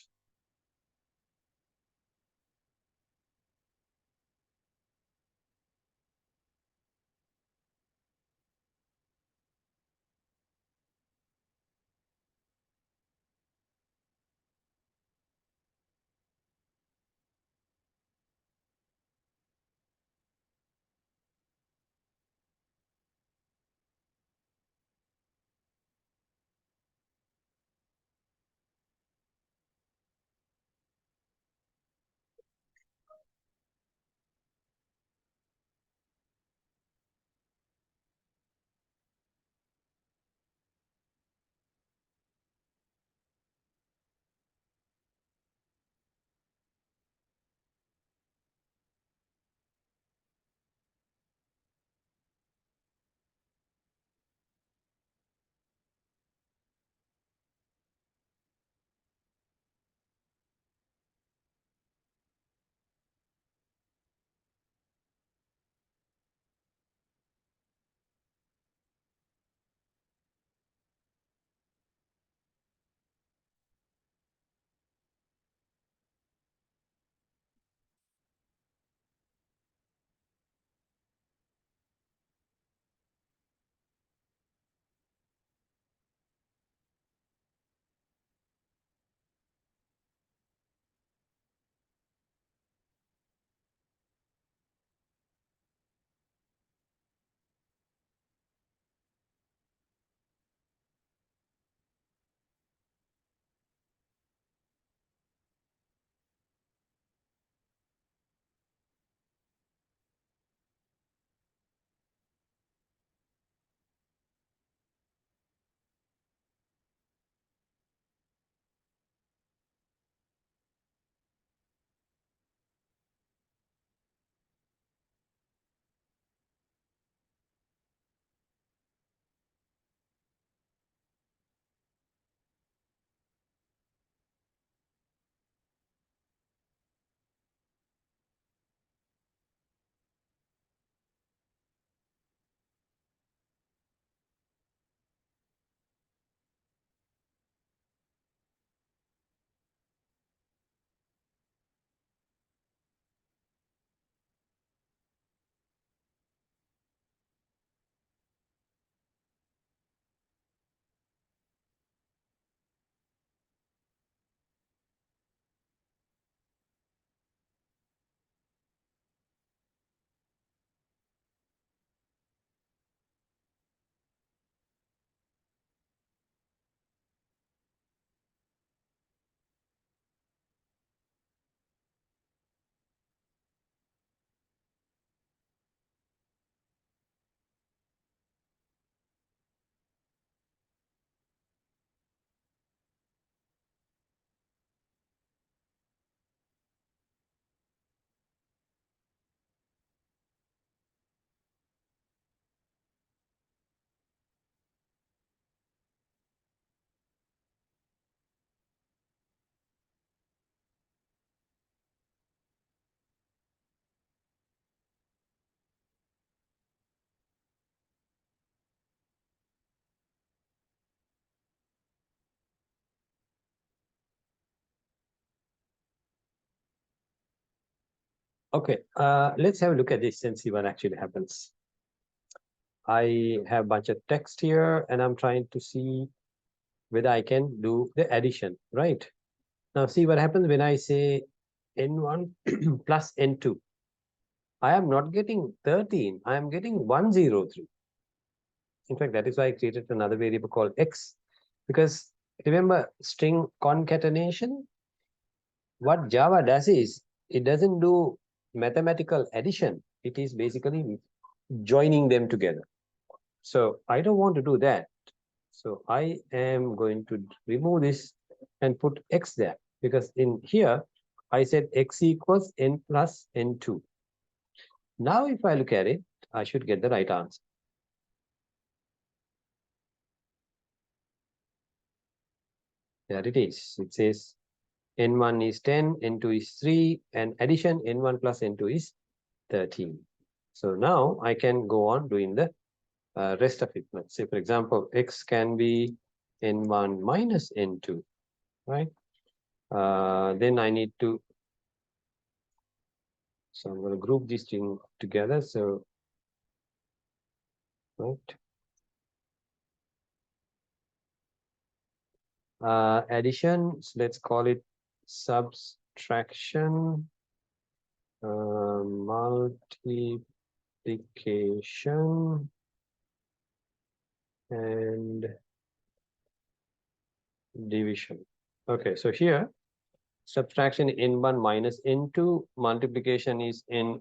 Okay, let's have a look at this and see what actually happens. I have a bunch of text here and I'm trying to see whether I can do the addition, right? Now see what happens when I say n1 plus n2. I am not getting 13, I am getting 103. In fact, that is why I created another variable called x, because remember string concatenation, what Java does is it doesn't do mathematical addition. It is basically joining them together. So I don't want to do that. So I am going to remove this and put x there, because in here I said x equals n plus n2. Now if I look at it, I should get the right answer. There it is. It says n1 is 10, n2 is 3, and addition n1 plus n2 is 13. So now I can go on doing the rest of it. Let's say, for example, x can be n1 minus n2, right? Then I need to, so I'm going to group these things together. So, right. Addition, so let's call it subtraction, multiplication, and division. Okay, so here subtraction n1 minus n2, multiplication is n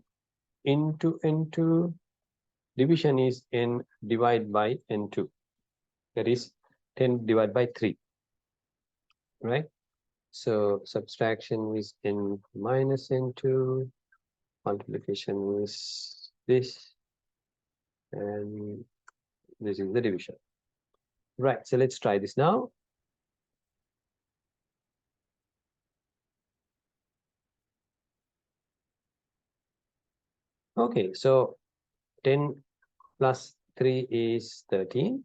into n2, division is n divided by n2. That is 10 divided by 3, right? So subtraction is n minus n2, multiplication is this, and this is the division. Right, so let's try this now. Okay, so 10 plus 3 is 13.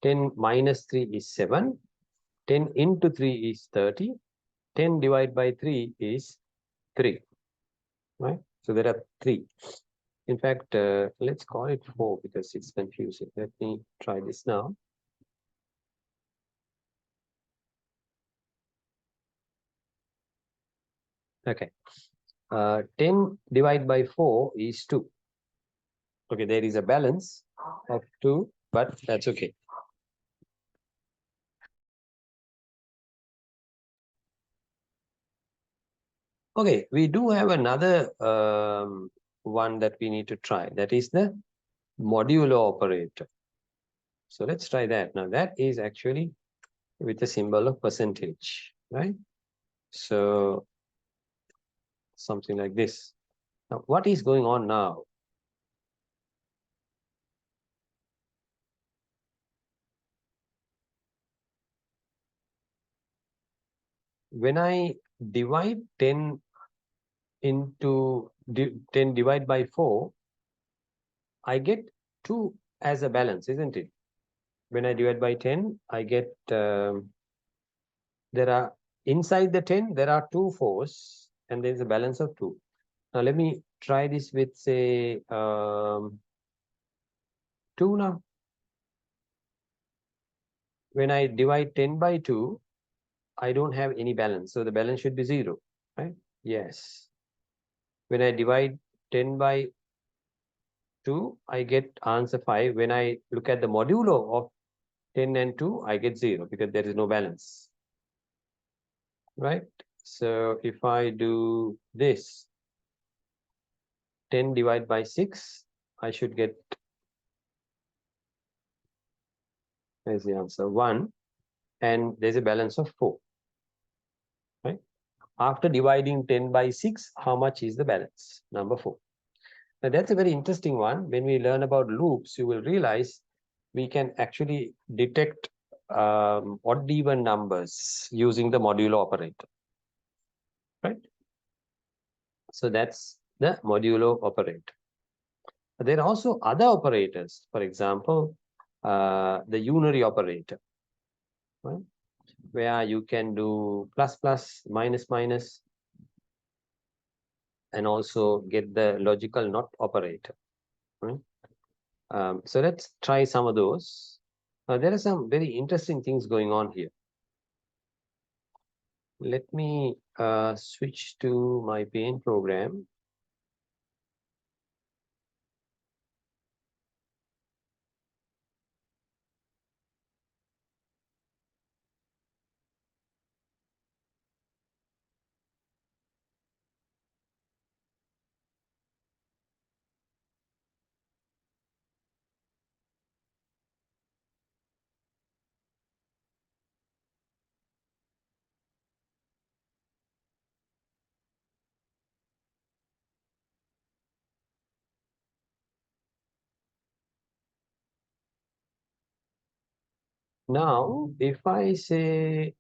10 minus 3 is 7. 10 into 3 is 30. 10 divided by 3 is 3. Right? So there are 3. In fact, let's call it 4 because it's confusing. Let me try this now. Okay. 10 divided by 4 is 2. Okay, there is a balance of 2, but that's okay. Okay, we do have another one that we need to try. That is the modulo operator. So let's try that. Now that is actually with the symbol of percentage, right? So something like this. Now, what is going on now? When I divide 10 into 10 divided by 4, I get 2 as a balance, isn't it? When I divide by 10, I get, there are, inside the 10, there are 2 4s, and there's a balance of 2. Now, let me try this with, say, 2 now. When I divide 10 by 2, I don't have any balance. So the balance should be 0, right? Yes. When I divide 10 by 2, I get answer 5. When I look at the modulo of 10 and 2, I get 0 because there is no balance, right? So if I do this, 10 divided by 6, I should get, there's the answer, 1. And there's a balance of 4, right? After dividing 10 by 6, how much is the balance? Number 4. Now that's a very interesting one. When we learn about loops, you will realize we can actually detect odd even numbers using the modulo operator, right? So that's the modulo operator. But there are also other operators. For example, the unary operator, right? Where you can do plus plus, minus minus, and also get the logical not operator. Right? So let's try some of those. There are some very interesting things going on here. Let me switch to my paint program. Now, if I say,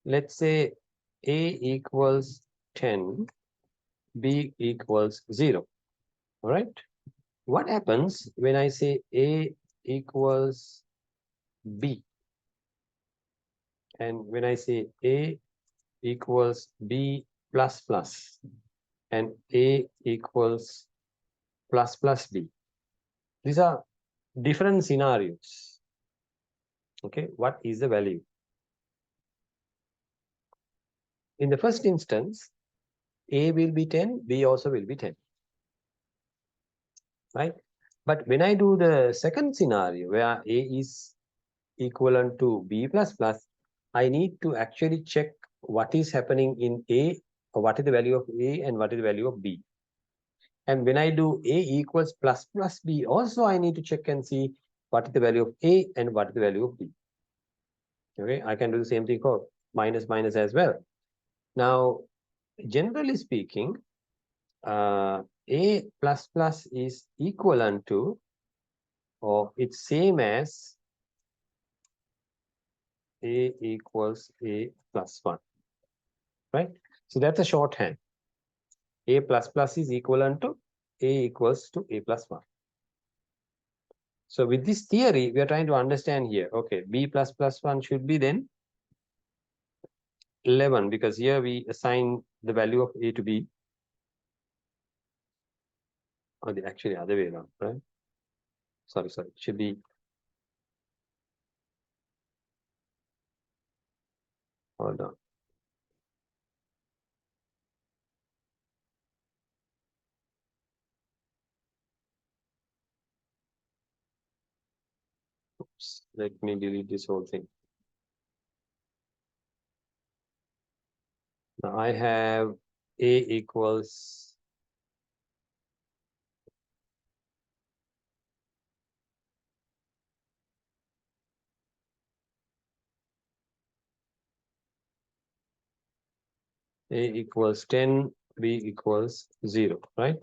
let's say A equals 10, B equals 0, all right? What happens when I say A equals B? And when I say A equals B plus plus and A equals plus plus B. These are different scenarios. Okay, what is the value? In the first instance, A will be 10, B also will be 10. Right? But when I do the second scenario where A is equivalent to B plus plus, I need to actually check what is happening in A, or what is the value of A and what is the value of B. And when I do A equals plus plus B, also I need to check and see what is the value of A and what is the value of B. Okay, I can do the same thing for minus minus as well. Now, generally speaking, A plus plus is equivalent to, or it's same as A equals A plus 1, right? So that's a shorthand. A plus plus is equivalent to A equals to A plus 1. So with this theory, we are trying to understand here, okay, B plus plus 1 should be then 11, because here we assign the value of A to B, or the actually other way around, right? Sorry, it should be, hold on. Oops, let me delete this whole thing. Now I have A equals A equals 10, B equals 0, right?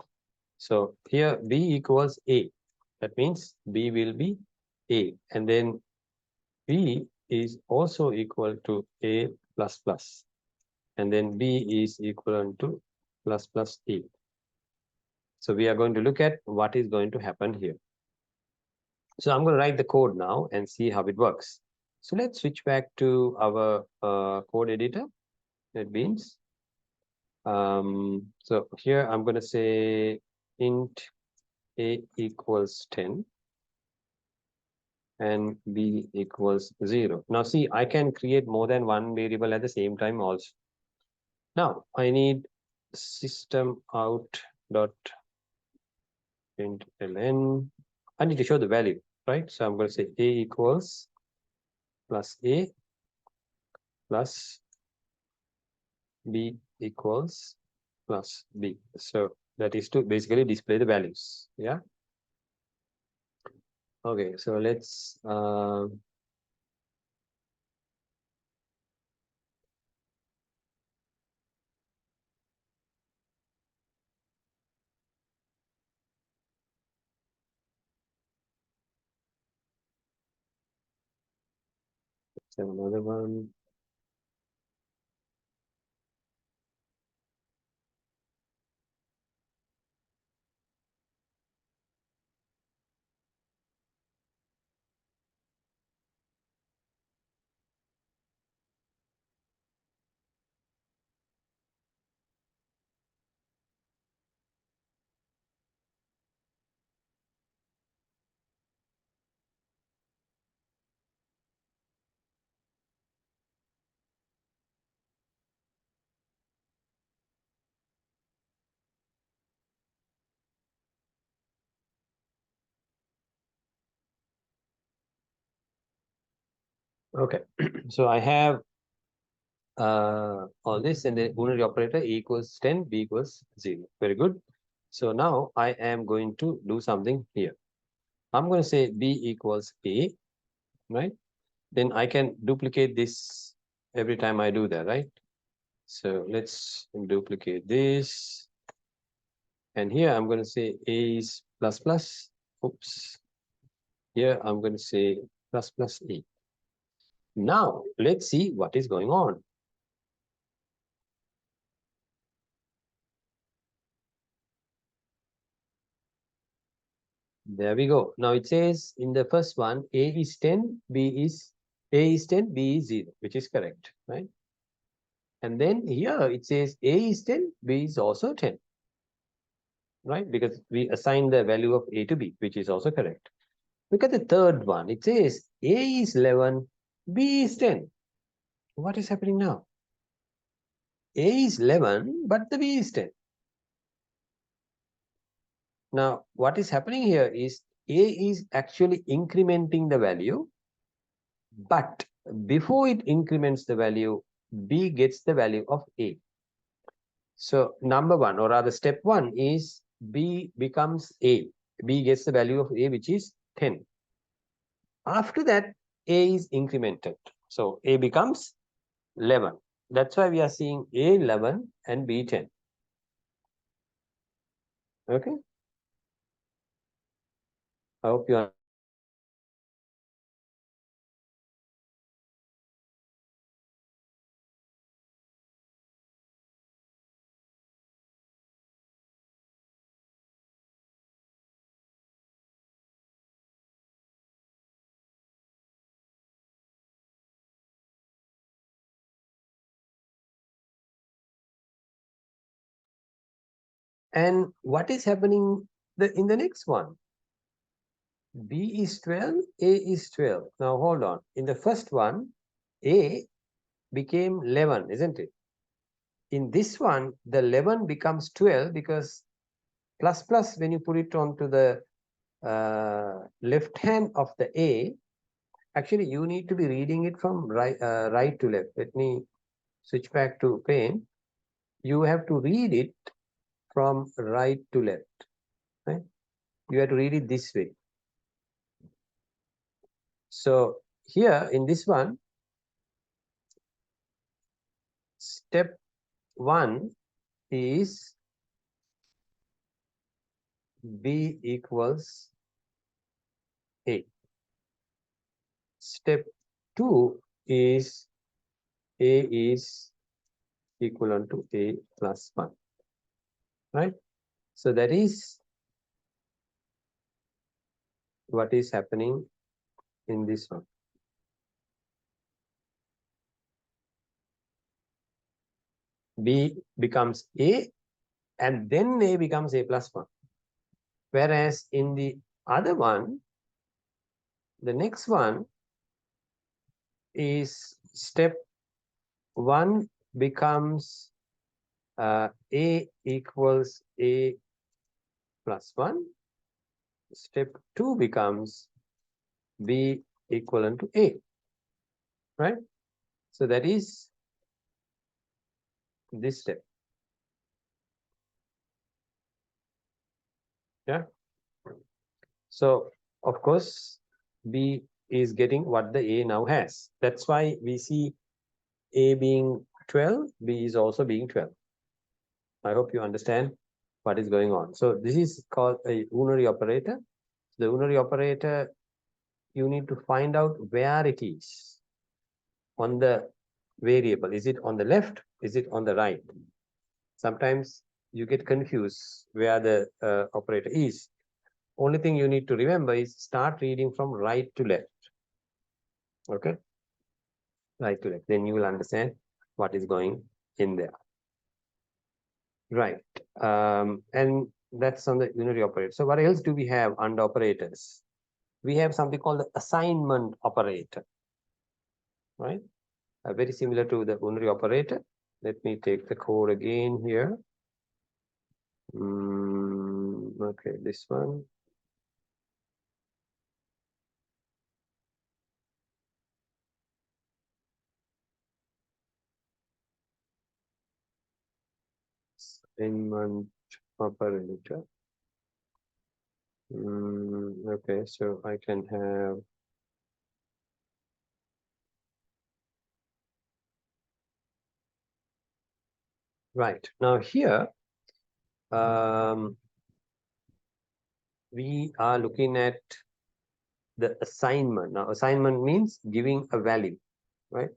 So here B equals A. That means B will be A. And then B is also equal to A plus plus. And then B is equivalent to plus plus A. So we are going to look at what is going to happen here. So I'm going to write the code now and see how it works. So let's switch back to our code editor, NetBeans. So here I'm going to say int A equals 10 and B equals 0. Now see, I can create more than one variable at the same time also. Now I need system out dot println. I need to show the value, right? So I'm going to say A equals plus A plus B equals plus B. So that is to basically display the values. Yeah. Okay, so let's have another one. Okay, so I have all this, and the unary operator A equals 10, B equals 0. Very good. So now I am going to do something here. I'm going to say B equals A, right? Then I can duplicate this every time I do that, right? So let's duplicate this. And here I'm going to say A is plus plus. Oops. Here I'm going to say plus plus A. Now let's see what is going on. There we go. Now it says in the first one, A is 10, A is 10, B is 0, which is correct, right? And then here it says A is 10, B is also 10, right? Because we assign the value of A to B, which is also correct. Look at the third one. It says A is 11, B is 10. What is happening now? A is 11, but the B is 10. Now, what is happening here is A is actually incrementing the value, but before it increments the value, B gets the value of A. So number one, or rather step one is B becomes A. B gets the value of A, which is 10. After that, A is incremented. So A becomes 11. That's why we are seeing A 11 and B 10. Okay. I hope you are. And what is happening in the next one? B is 12, A is 12. Now hold on. In the first one, A became 11, isn't it? In this one, the 11 becomes 12 because plus plus, when you put it onto the left hand of the A, actually you need to be reading it from right to left. Let me switch back to pen. You have to read it from right to left, right? You have to read it this way. So here in this one, step 1 is B equals A. Step 2 is A is equivalent to A plus 1, right? So that is what is happening in this one. B becomes A, and then A becomes A plus 1. Whereas in the other one, the next one is step 1 becomes A equals A plus 1. Step 2 becomes B equivalent to A, right? So that is this step. Yeah. So of course, B is getting what the A now has. That's why we see A being 12, B is also being 12. I hope you understand what is going on. So this is called a unary operator. The unary operator, you need to find out where it is on the variable. Is it on the left? Is it on the right? Sometimes you get confused where the operator is. Only thing you need to remember is start reading from right to left. Okay? Right to left. Then you will understand what is going in there. Right. And that's on the unary operator. So what else do we have under operators? We have something called the assignment operator, right? Very similar to the unary operator. Let me take the code again here. Okay, this one. N-month operator. Okay, so I can have right now here. We are looking at the assignment. Now, assignment means giving a value, right?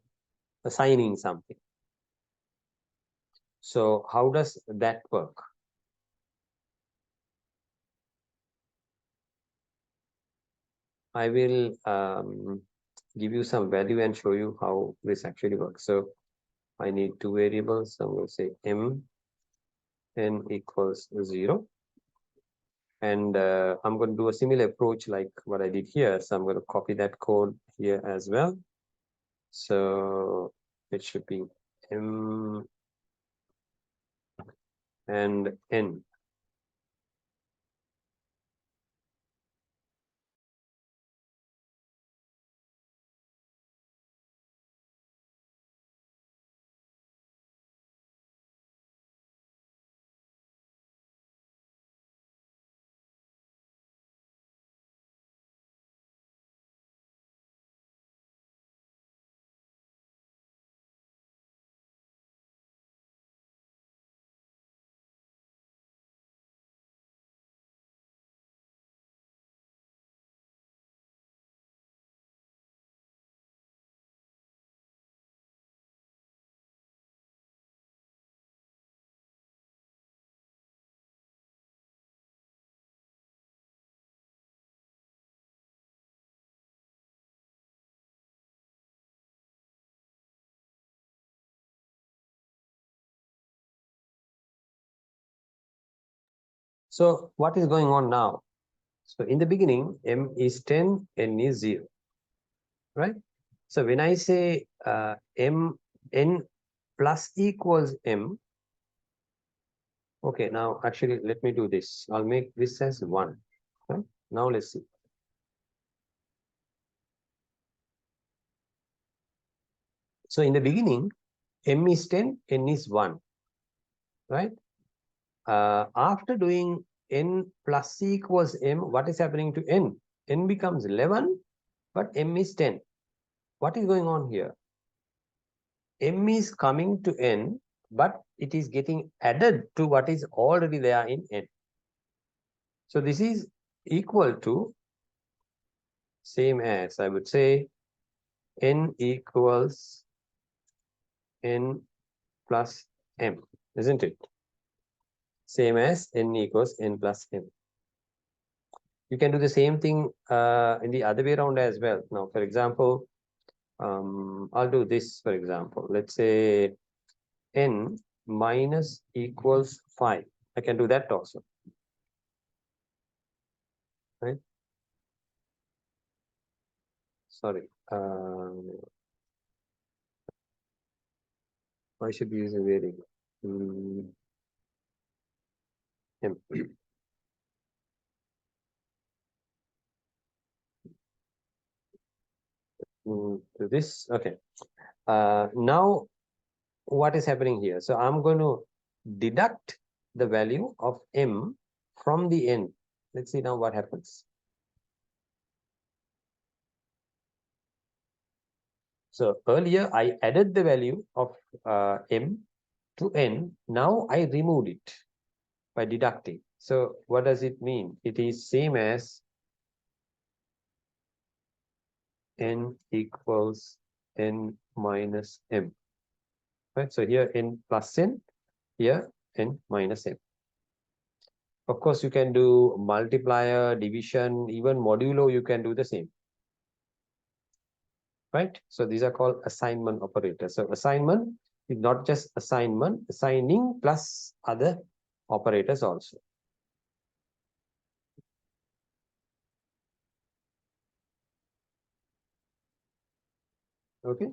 Assigning something. So how does that work? I will give you some value and show you how this actually works. So I need two variables. So I'm going to say n equals 0. And I'm going to do a similar approach like what I did here. So I'm going to copy that code here as well. So it should be m and n. So what is going on now? So in the beginning, m is 10, n is 0, right? So when I say n plus equals m, okay, now actually let me do this. I'll make this as 1. Right? Now let's see. So in the beginning, m is 10, n is 1, right? After doing n plus c equals m, what is happening to n? N becomes 11, but m is 10. What is going on here? M is coming to n, but it is getting added to what is already there in n. So this is equal to same as, I would say, n equals n plus m, isn't it? Same as n equals n plus m. You can do the same thing in the other way around as well. Now, for example, I'll do this, for example. Let's say n minus equals 5. I can do that also. Right? Sorry. I should be using variable. M. This, okay. Now, what is happening here? So I'm going to deduct the value of m from the n. Let's see now what happens. So earlier I added the value of m to n. Now I removed it by deducting. So what does it mean? It is same as n equals n minus m. Right? So here n plus n, here n minus m. Of course, you can do multiplier, division, even modulo, you can do the same. Right? So these are called assignment operators. So assignment is not just assignment, assigning plus other operators also. Okay.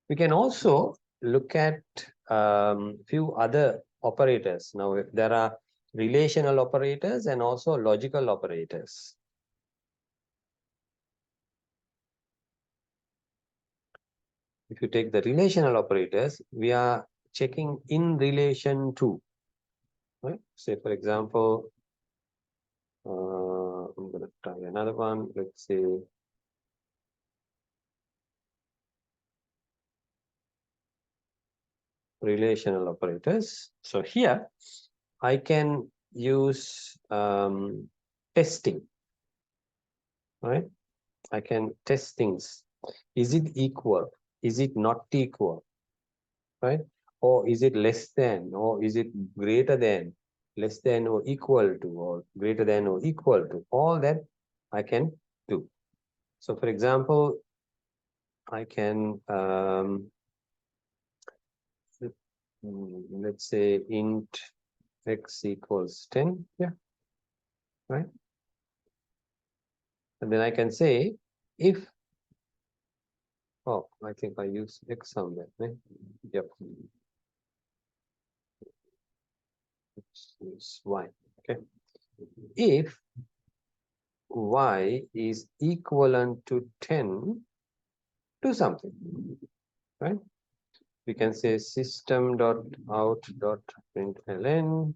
We can also look at few other operators. Now, there are relational operators and also logical operators. If you take the relational operators, we are checking in relation to, right? Say, for example, I'm going to try another one. Let's say relational operators. So here I can use testing, right? I can test things. Is it equal? Is it not equal? Right? Or is it less than? Or is it greater than? Less than or equal to? Or greater than or equal to? All that I can do. So for example, I can let's say int x equals 10. Yeah, right. And then I can say if, oh, I think I use x somewhere, right? Yep. It's y. Okay. If y is equivalent to 10 to something, right? We can say system.out.println.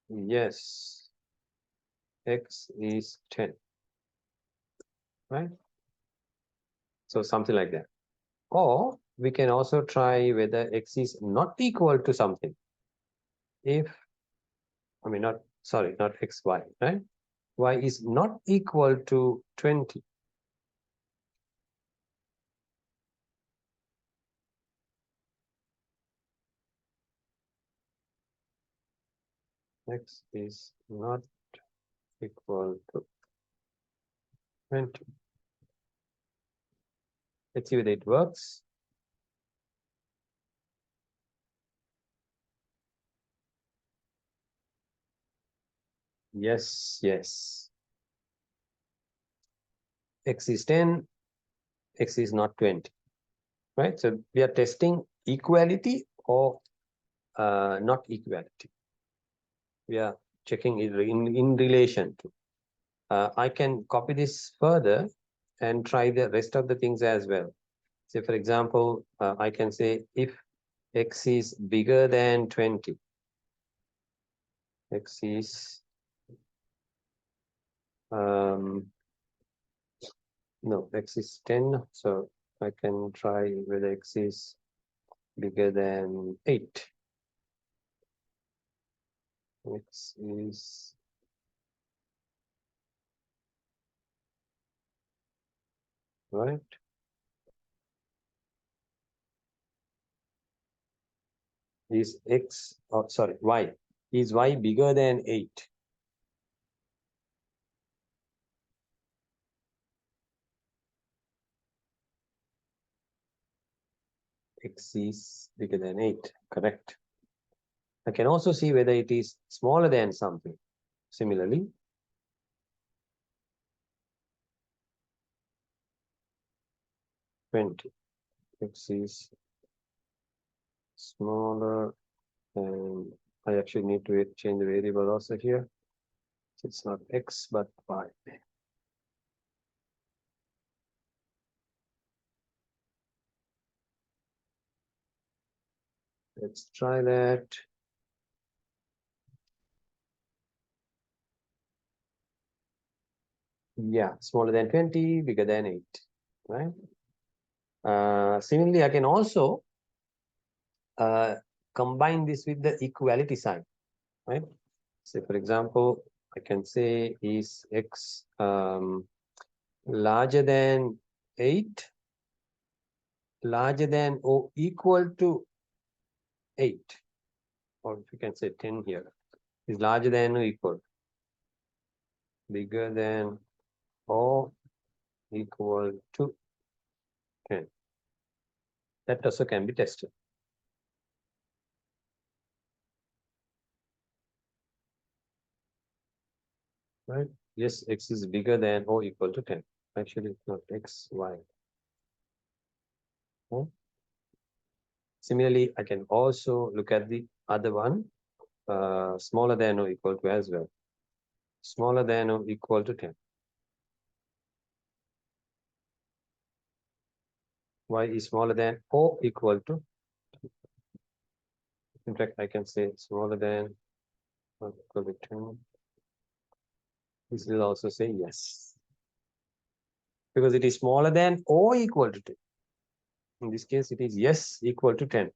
Yes, x is 10, right? So something like that. Or we can also try whether x is not equal to something. If, I mean, not, sorry, not xy, right? Y is not equal to 20. X is not equal to 20. Let's see whether it works. Yes, yes. X is 10, x is not 20, right? So we are testing equality or not equality. We are checking it in relation to. I can copy this further and try the rest of the things as well. Say, for example, I can say if x is bigger than 20, x is, no, x is 10. So I can try whether x is bigger than 8. X is right. Is x, oh, sorry, y. Is y bigger than 8? X is bigger than 8, correct. I can also see whether it is smaller than something. Similarly, x is smaller, and I actually need to change the variable also here. It's not x but y. Let's try that. Yeah, smaller than 20, bigger than 8, right? Similarly, I can also combine this with the equality sign, right? Say, for example, I can say is x larger than 8, larger than or equal to 8, or if you can say 10 here, is larger than or equal, bigger than or equal to 10. That also can be tested. Right? Yes, x is bigger than or equal to 10. Actually, it's not x, y. Okay. Similarly, I can also look at the other one, smaller than or equal to as well. Smaller than or equal to 10. Y is smaller than or equal to In fact, I can say smaller than or equal to 10. This will also say yes. Because it is smaller than or equal to 10. In this case, it is yes equal to 10.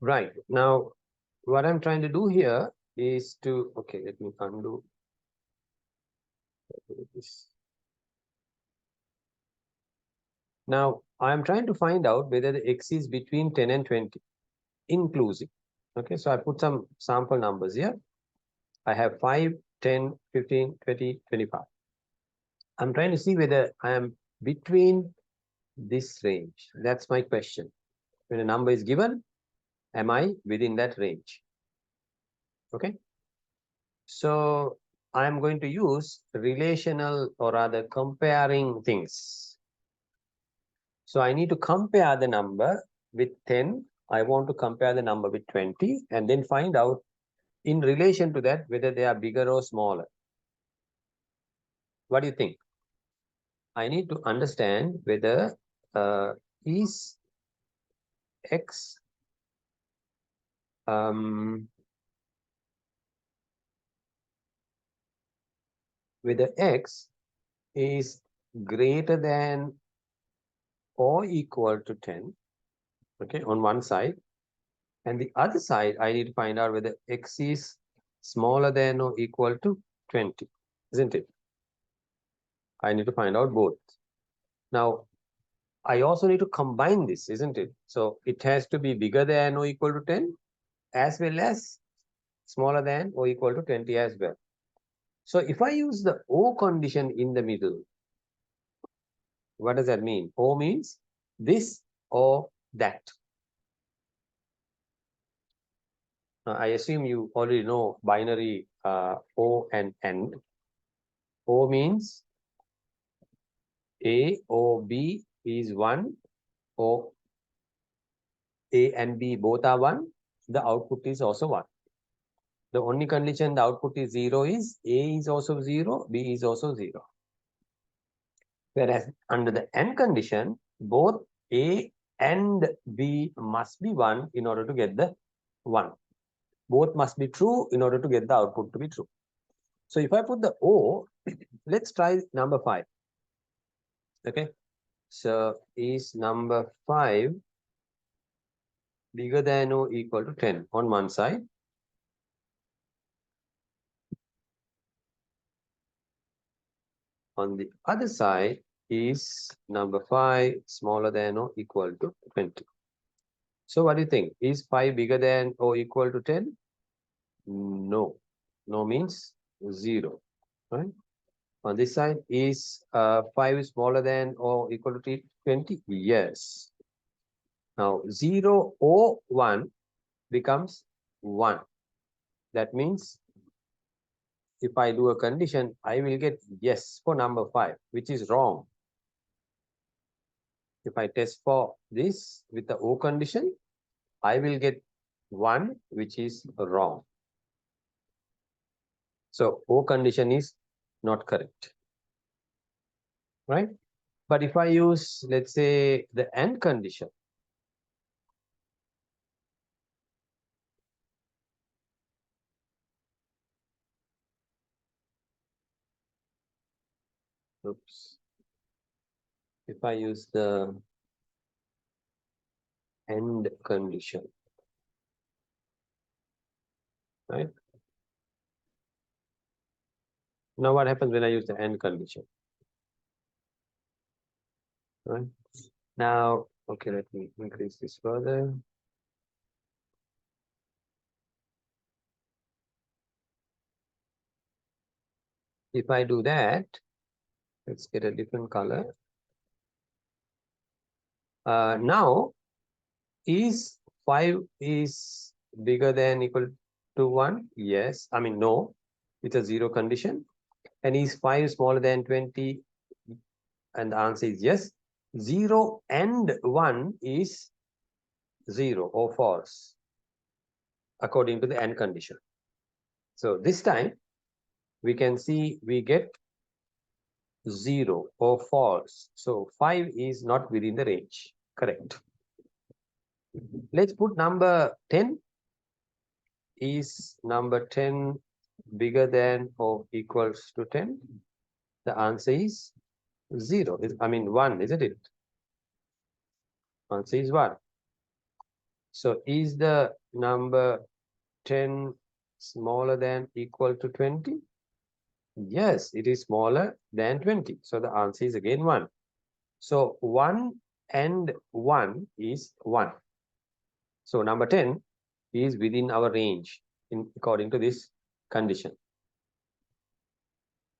Right. Now, what I'm trying to do here is to, okay, let me undo this. Now, I'm trying to find out whether the x is between 10 and 20, inclusive. Okay, so I put some sample numbers here. I have 5, 10, 15, 20, 25. I'm trying to see whether I am between this range. That's my question. When a number is given, am I within that range? Okay. So I'm going to use relational or rather comparing things. So I need to compare the number with 10. I want to compare the number with 20 and then find out in relation to that, whether they are bigger or smaller. What do you think? I need to understand whether is X whether X is greater than or equal to 10, okay, on one side. And the other side, I need to find out whether X is smaller than or equal to 20, isn't it? I need to find out both. Now, I also need to combine this, isn't it? So it has to be bigger than or equal to 10, as well as smaller than or equal to 20 as well. So if I use the O condition in the middle, what does that mean? O means this or that. Now, I assume you already know binary O and AND. O means A or B is 1, or A and B both are 1. The output is also 1. The only condition the output is 0 is A is also 0, B is also 0. Whereas under the AND condition, both A and B must be 1 in order to get the 1. Both must be true in order to get the output to be true. So if I put the O, let's try number 5. Okay. So is number 5 bigger than or equal to 10 on one side? On the other side, is number 5 smaller than or equal to 20? So what do you think? Is 5 bigger than or equal to 10? No. No means 0. Right? On this side, is 5 smaller than or equal to 20? Yes. Now 0 or 1 becomes 1. That means if I do a condition, I will get yes for number 5, which is wrong. If I test for this with the O condition, I will get 1, which is wrong. So O condition is not correct, right? But if I use, let's say, the AND condition, oops, if I use the AND condition, right? Now what happens when I use the AND condition? Right? Now, okay, let me increase this further. If I do that, let's get a different color. Now, is 5 is bigger than equal to 1? Yes. I mean, no, with a 0 condition. And is 5 smaller than 20? And the answer is yes. 0 and 1 is 0 or false, according to the AND condition. So this time, we can see we get 0 or false. So 5 is not within the range. Correct. Let's put number 10. Is number 10 bigger than or equals to 10? The answer is 0. I mean 1, isn't it? Answer is 1. So is the number 10 smaller than equal to 20? Yes, it is smaller than 20. So the answer is again 1. So 1 and 1 is 1. So number 10 is within our range according to this condition.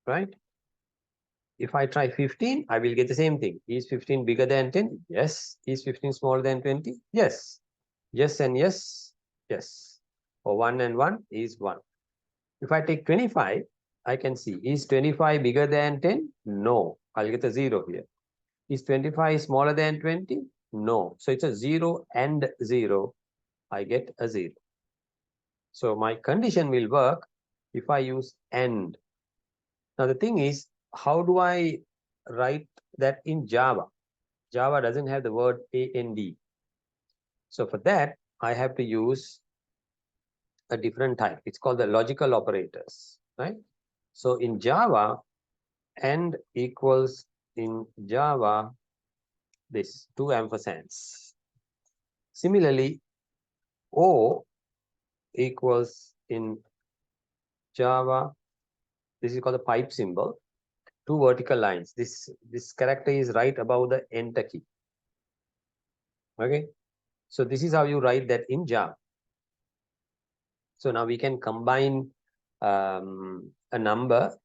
Right? If I try 15, I will get the same thing. Is 15 bigger than 10? Yes. Is 15 smaller than 20? Yes. Yes and yes. Yes. Or 1 and 1 is 1. If I take 25, I can see, is 25 bigger than 10? No. I'll get a 0 here. Is 25 smaller than 20? No. So it's a 0 and 0. I get a 0. So my condition will work if I use AND. Now the thing is, how do I write that in Java? Java doesn't have the word AND. So for that, I have to use a different type. It's called the logical operators, right? So in Java, AND equals in Java this, two ampersands. Similarly, O equals in Java, this is called the pipe symbol, two vertical lines. This character is right above the enter key. Okay, so this is how you write that in Java. So now we can combine a number,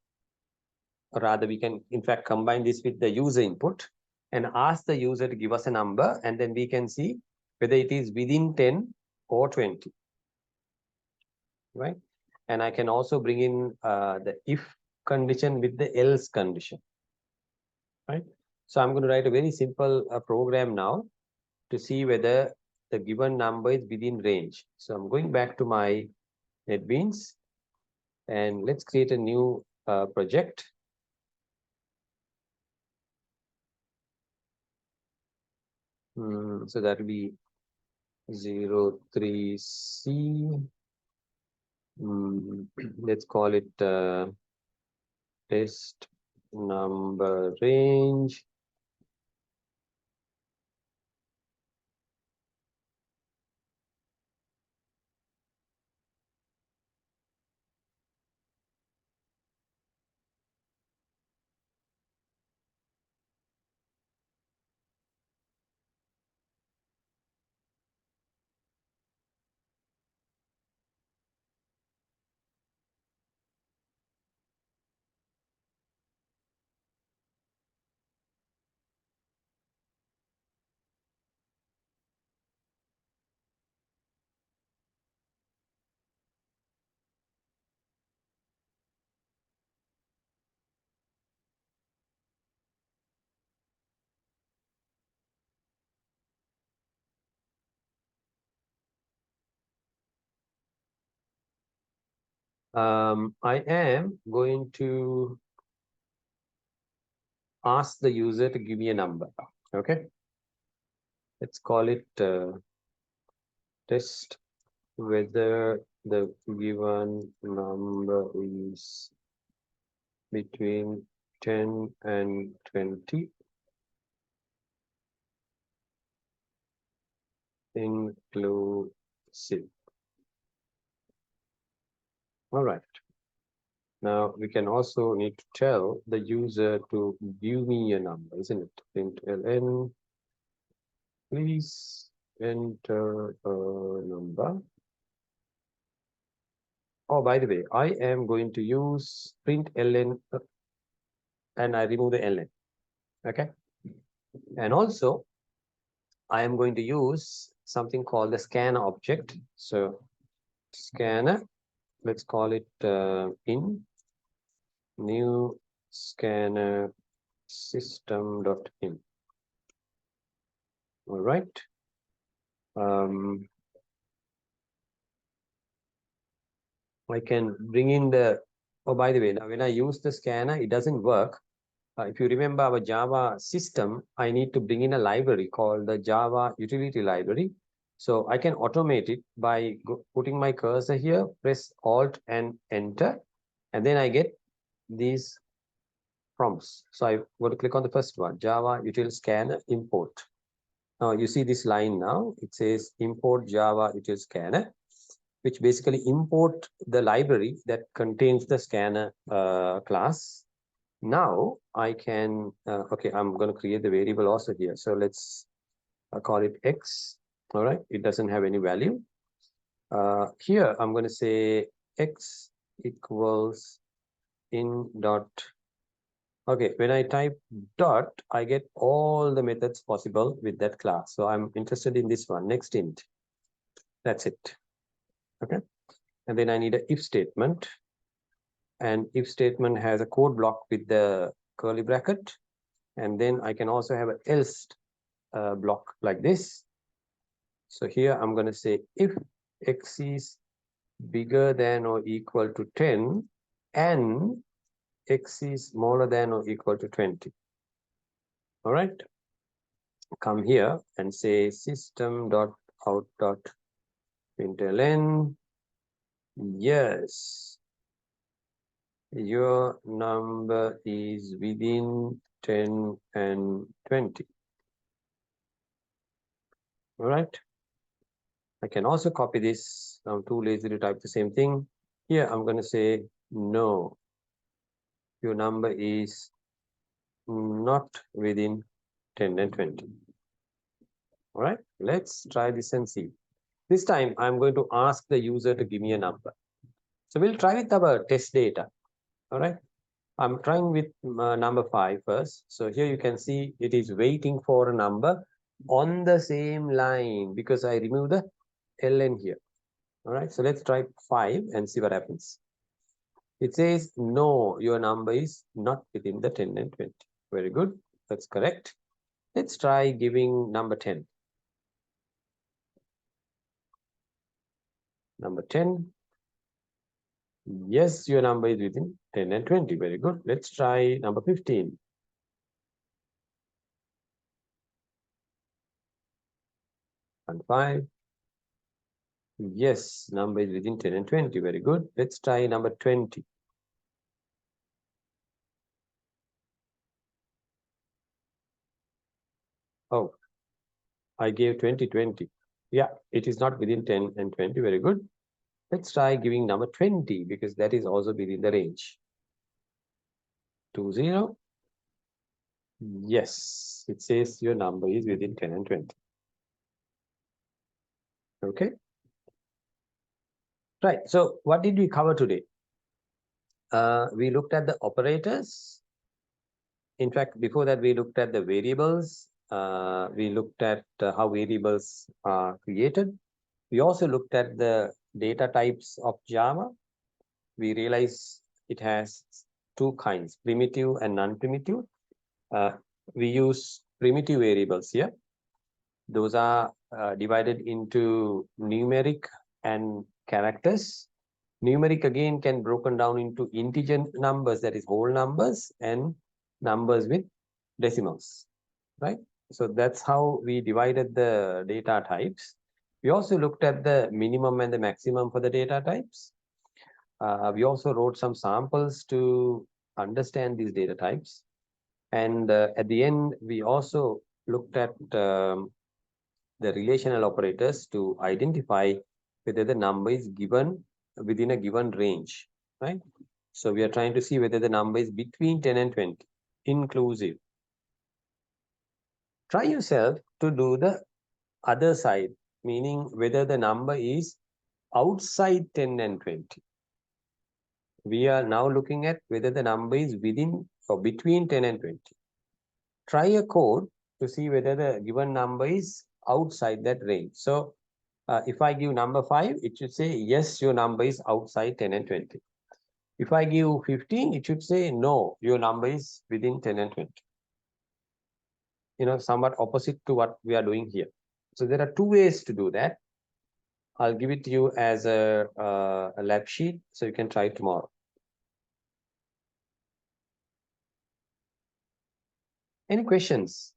or rather we can in fact combine this with the user input and ask the user to give us a number, and then we can see whether it is within 10 or 20, right? And I can also bring in the if condition with the else condition, right? So I'm going to write a very simple program now to see whether the given number is within range. So I'm going back to my NetBeans and let's create a new project. So that will be 03C. Let's call it test number range. I am going to ask the user to give me a number. Okay, let's call it test whether the given number is between 10 and 20 inclusive. All right. Now we can also need to tell the user to give me a number, isn't it? Print ln, please enter a number. Oh, by the way, I am going to use print ln and I remove the ln. Okay. And also, I am going to use something called the scanner object. So scanner, let's call it in new scanner system.in. All right. I can bring in the, oh, by the way, now when I use the scanner, it doesn't work. If you remember our Java system, I need to bring in a library called the Java utility library. So I can automate it by putting my cursor here, press Alt and Enter, and then I get these prompts. So I'm going to click on the first one, Java util scanner import. Now you see this line now, it says import Java util scanner, which basically import the library that contains the scanner class. Now I can, okay, I'm going to create the variable also here. So let's call it X. All right, it doesn't have any value. Here I'm going to say X equals in dot. Okay, when I type dot, I get all the methods possible with that class. So I'm interested in this one, next int. That's it. Okay, and then I need an if statement. And if statement has a code block with the curly bracket. And then I can also have an else block like this. So here I'm going to say if x is bigger than or equal to 10 and x is smaller than or equal to 20. All right. Come here and say system.out.println. Yes, your number is within 10 and 20. All right. I can also copy this. I'm too lazy to type the same thing. Here, I'm going to say, no, your number is not within 10 and 20. All right, let's try this and see. This time, I'm going to ask the user to give me a number. So we'll try with our test data. All right, I'm trying with number 5 first. So here you can see it is waiting for a number on the same line because I removed the ln here. All right, so let's try 5 and see what happens. It says, no, your number is not within the 10 and 20. Very good. That's correct. Let's try giving number 10. Number 10. Yes, your number is within 10 and 20. Very good. Let's try number 15. And 5. Yes, number is within 10 and 20. Very good. Let's try number 20. Oh, I gave 20, 20. Yeah, it is not within 10 and 20. Very good. Let's try giving number 20 because that is also within the range. 20. Yes, it says your number is within 10 and 20. Okay. Right. So what did we cover today? We looked at the operators. In fact, before that, we looked at the variables. We looked at how variables are created. We also looked at the data types of Java. We realized it has two kinds, primitive and non-primitive. We use primitive variables here. Those are divided into numeric and characters. Numeric again can broken down into integer numbers, that is whole numbers, and numbers with decimals, right? So that's how we divided the data types. We also looked at the minimum and the maximum for the data types. We also wrote some samples to understand these data types. And at the end, we also looked at the relational operators to identify whether the number is given within a given range, right? So we are trying to see whether the number is between 10 and 20, inclusive. Try yourself to do the other side, meaning whether the number is outside 10 and 20. We are now looking at whether the number is within or between 10 and 20. Try a code to see whether the given number is outside that range. So if I give number 5, it should say, yes, your number is outside 10 and 20. If I give 15, it should say, no, your number is within 10 and 20. You know, somewhat opposite to what we are doing here. So there are two ways to do that. I'll give it to you as a lab sheet, so you can try it tomorrow. Any questions?